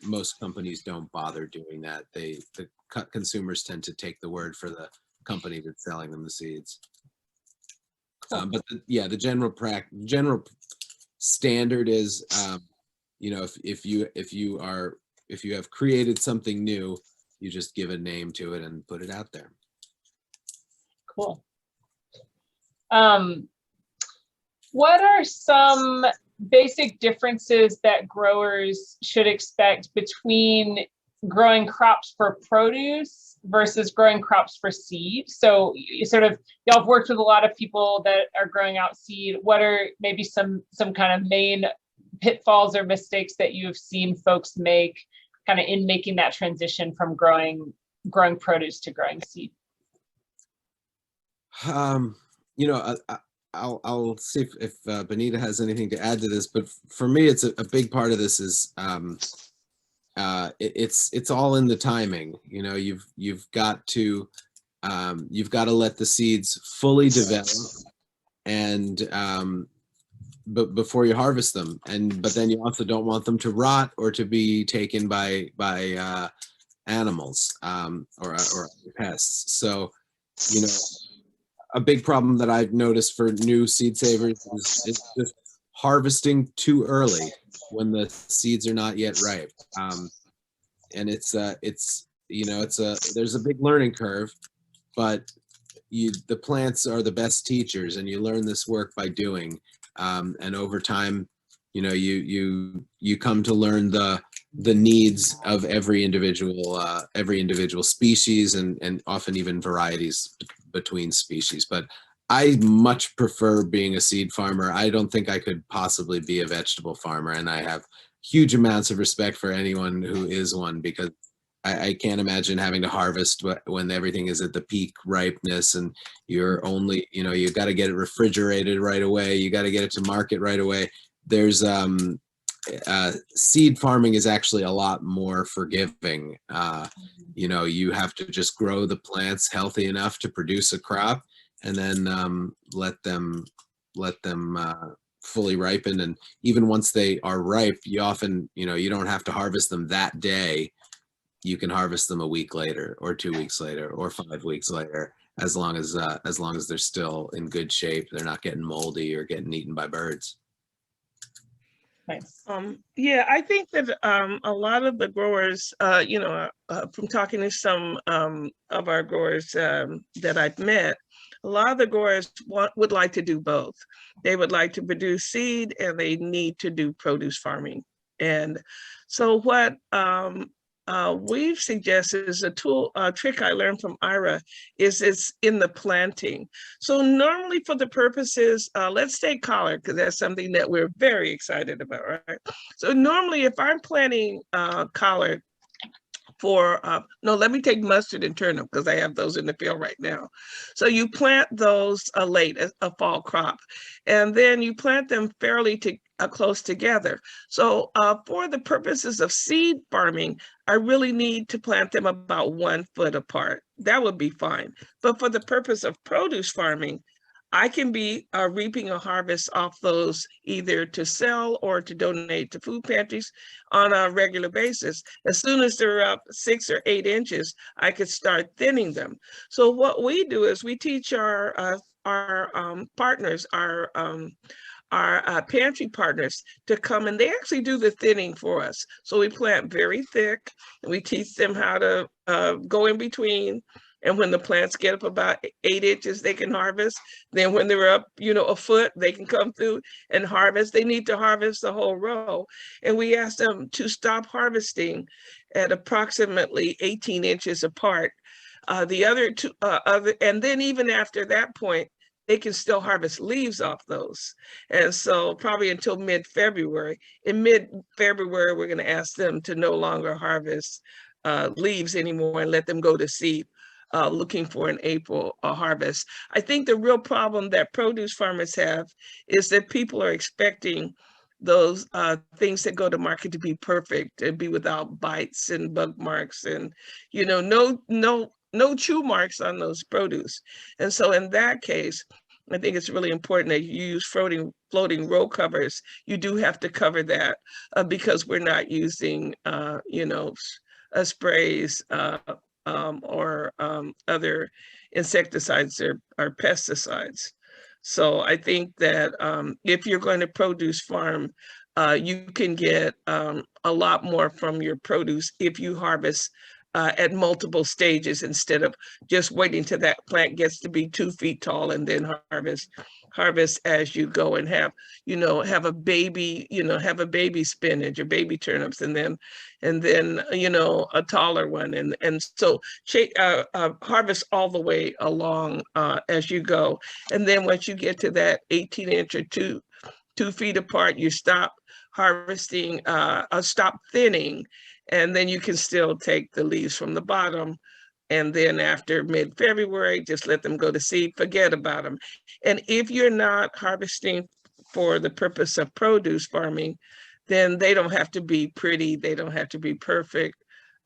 most companies don't bother doing that. The consumers tend to take the word for the company that's selling them the seeds. But yeah, the general standard is, you know, if you have created something new, you just give a name to it and put it out there. Cool. What are some basic differences that growers should expect between growing crops for produce versus growing crops for seed? So you sort of, y'all have worked with a lot of people that are growing out seed. What are maybe some kind of main pitfalls or mistakes that you've seen folks make kind of in making that transition from growing produce to growing seed? You know, I'll see if Bonnetta has anything to add to this, but for me, it's a big part of this is it's all in the timing. You know, you've got to let the seeds fully develop, and but before you harvest them, but then you also don't want them to rot or to be taken by animals or pests. So, you know, a big problem that I've noticed for new seed savers is just harvesting too early when the seeds are not yet ripe. And it's you know, there's a big learning curve, but the plants are the best teachers, and you learn this work by doing. And over time, you know, you come to learn the needs of every individual species, and often even varieties between species. But I much prefer being a seed farmer. I don't think I could possibly be a vegetable farmer, and I have huge amounts of respect for anyone who is one, because I can't imagine having to harvest when everything is at the peak ripeness, and you're only, you know, you got to get it refrigerated right away. You got to get it to market right away. There's seed farming is actually a lot more forgiving. You know, you have to just grow the plants healthy enough to produce a crop, and then let them fully ripen. And even once they are ripe, you often, you know, you don't have to harvest them that day. You can harvest them a week later, or 2 weeks later, or 5 weeks later, as long as they're still in good shape. They're not getting moldy or getting eaten by birds. Nice. Yeah, I think that a lot of the growers, you know, from talking to some of our growers that I've met, a lot of the growers would like to do both. They would like to produce seed, and they need to do produce farming. And so what we've suggested is a trick I learned from Ira, is it's in the planting. So normally for the purposes, let's say collard, because that's something that we're very excited about, right? So normally if I'm planting collard for, no, let me take mustard and turnip because I have those in the field right now. So you plant those late, a fall crop, and then you plant them fairly close together. So for the purposes of seed farming, I really need to plant them about 1 foot apart. That would be fine. But for the purpose of produce farming, I can be reaping a harvest off those either to sell or to donate to food pantries on a regular basis. As soon as they're up 6 or 8 inches, I could start thinning them. So what we do is we teach our partners, our pantry partners to come, and they actually do the thinning for us. So we plant very thick, and we teach them how to go in between. And when the plants get up about 8 inches, they can harvest. Then when they're up, a foot, they can come through and harvest. They need to harvest the whole row. And we ask them to stop harvesting at approximately 18 inches apart. The other two, and then even after that point, they can still harvest leaves off those. And so probably until mid-February. In mid-February, we're going to ask them to no longer harvest leaves anymore and let them go to seed. Looking for an April harvest. I think the real problem that produce farmers have is that people are expecting those things that go to market to be perfect, and be without bites and bug marks, and no chew marks on those produce. And so in that case, I think it's really important that you use floating row covers. You do have to cover that because we're not using sprays or other insecticides or pesticides. So I think that if you're going to produce farm, you can get a lot more from your produce if you harvest at multiple stages instead of just waiting till that plant gets to be 2 feet tall and then harvest as you go, and have a baby spinach or baby turnips, and then a taller one, and so harvest all the way along as you go. And then once you get to that 18 inch or 2 feet apart, you stop harvesting, stop thinning, and then you can still take the leaves from the bottom. And then after mid-February, just let them go to seed, forget about them. And if you're not harvesting for the purpose of produce farming, then they don't have to be pretty, they don't have to be perfect.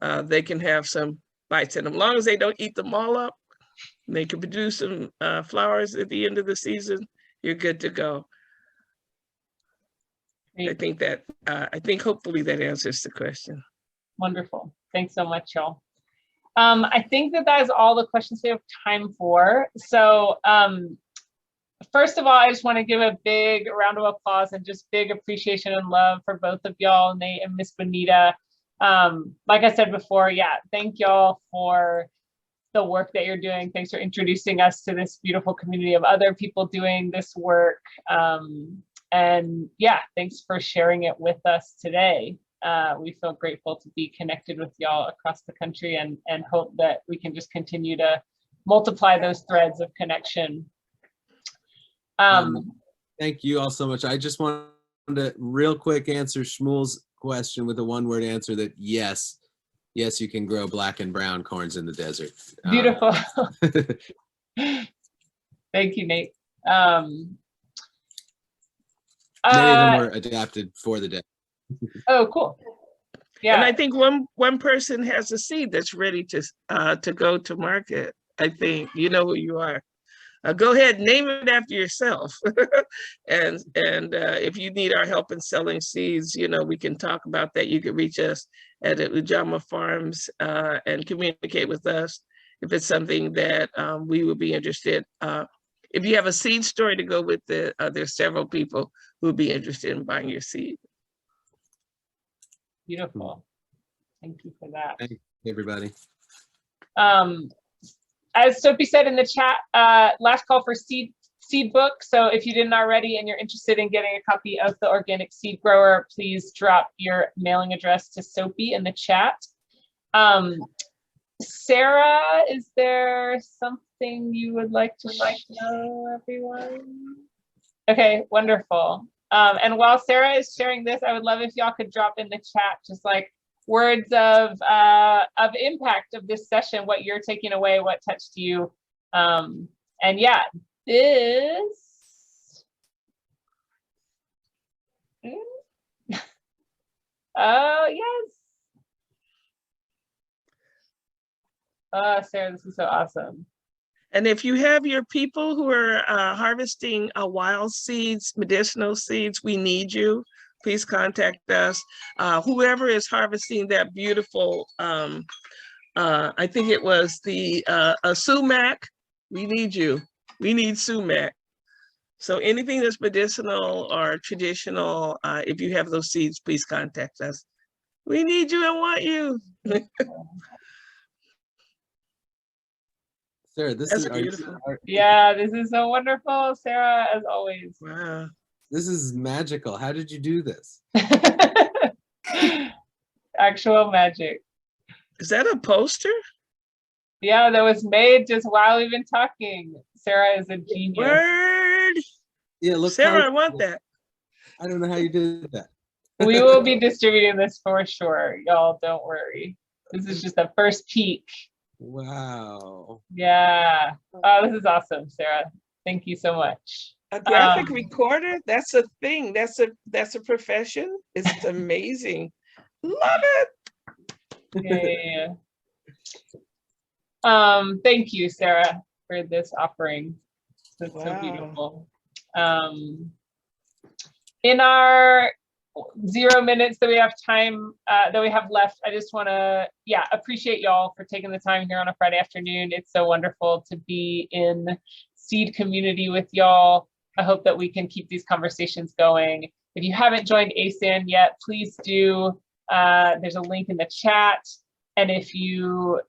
They can have some bites in them. As long as they don't eat them all up, they can produce some flowers at the end of the season, you're good to go. Great. I think hopefully that answers the question. Wonderful. Thanks so much, y'all. I think that is all the questions we have time for. So first of all, I just want to give a big round of applause and just big appreciation and love for both of y'all, Nate and Miss Bonnetta. Like I said before, yeah, thank y'all for the work that you're doing. Thanks for introducing us to this beautiful community of other people doing this work. And yeah, thanks for sharing it with us today. We feel grateful to be connected with y'all across the country, and hope that we can just continue to multiply those threads of connection. Thank you all so much. I just wanted to real quick answer Shmuel's question with a one-word answer that yes, you can grow black and brown corns in the desert. Beautiful. Thank you, Nate. Many of them were adapted for the desert. Oh, cool. Yeah. And I think one person has a seed that's ready to go to market. I think you know who you are. Go ahead, name it after yourself. and if you need our help in selling seeds, we can talk about that. You can reach us at Ujamaa Farms and communicate with us if it's something that we would be interested. If you have a seed story to go with it, there's several people who would be interested in buying your seed. Beautiful. Thank you for that. Thank you, everybody. As Sophie said in the chat, last call for seed book. So if you didn't already and you're interested in getting a copy of The Organic Seed Grower, please drop your mailing address to Sophie in the chat. Sarah, is there something you would like to show everyone? Okay, wonderful. And while Sarah is sharing this, I would love if y'all could drop in the chat just like words of impact of this session, what you're taking away, what touched you. And yeah, this. Oh, yes. Oh, Sarah, this is so awesome. And if you have your people who are harvesting wild seeds, medicinal seeds, we need you. Please contact us. Whoever is harvesting that beautiful, I think it was the sumac, we need you. We need sumac. So anything that's medicinal or traditional, if you have those seeds, please contact us. We need you and want you. Sarah, this That's is beautiful. Yeah, this is so wonderful, Sarah, as always. Wow. This is magical. How did you do this? Actual magic. Is that a poster? Yeah, that was made just while we've been talking. Sarah is a genius. Word. Yeah, look. Sarah, I want that. I don't know how you did that. We will be distributing this for sure. Y'all don't worry. This is just the first peek. Wow. Yeah. Oh, this is awesome, Sarah. Thank you so much. A graphic recorder, that's a thing. That's a profession. It's amazing. Love it. Yeah. Thank you, Sarah, for this offering. That's so beautiful. In our 0 minutes that we have time, that we have left, I just want to, appreciate y'all for taking the time here on a Friday afternoon. It's so wonderful to be in seed community with y'all. I hope that we can keep these conversations going. If you haven't joined ASAN yet, please do. There's a link in the chat. And if you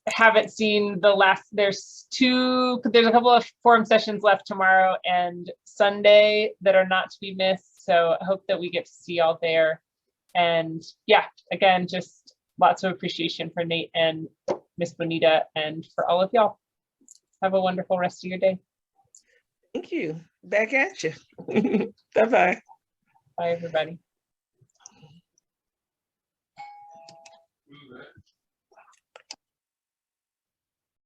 haven't seen the last, there's a couple of forum sessions left tomorrow and Sunday that are not to be missed. So I hope that we get to see y'all there. And yeah, again, just lots of appreciation for Nate and Miss Bonnetta and for all of y'all. Have a wonderful rest of your day. Thank you. Back at you. Bye-bye. Bye, everybody.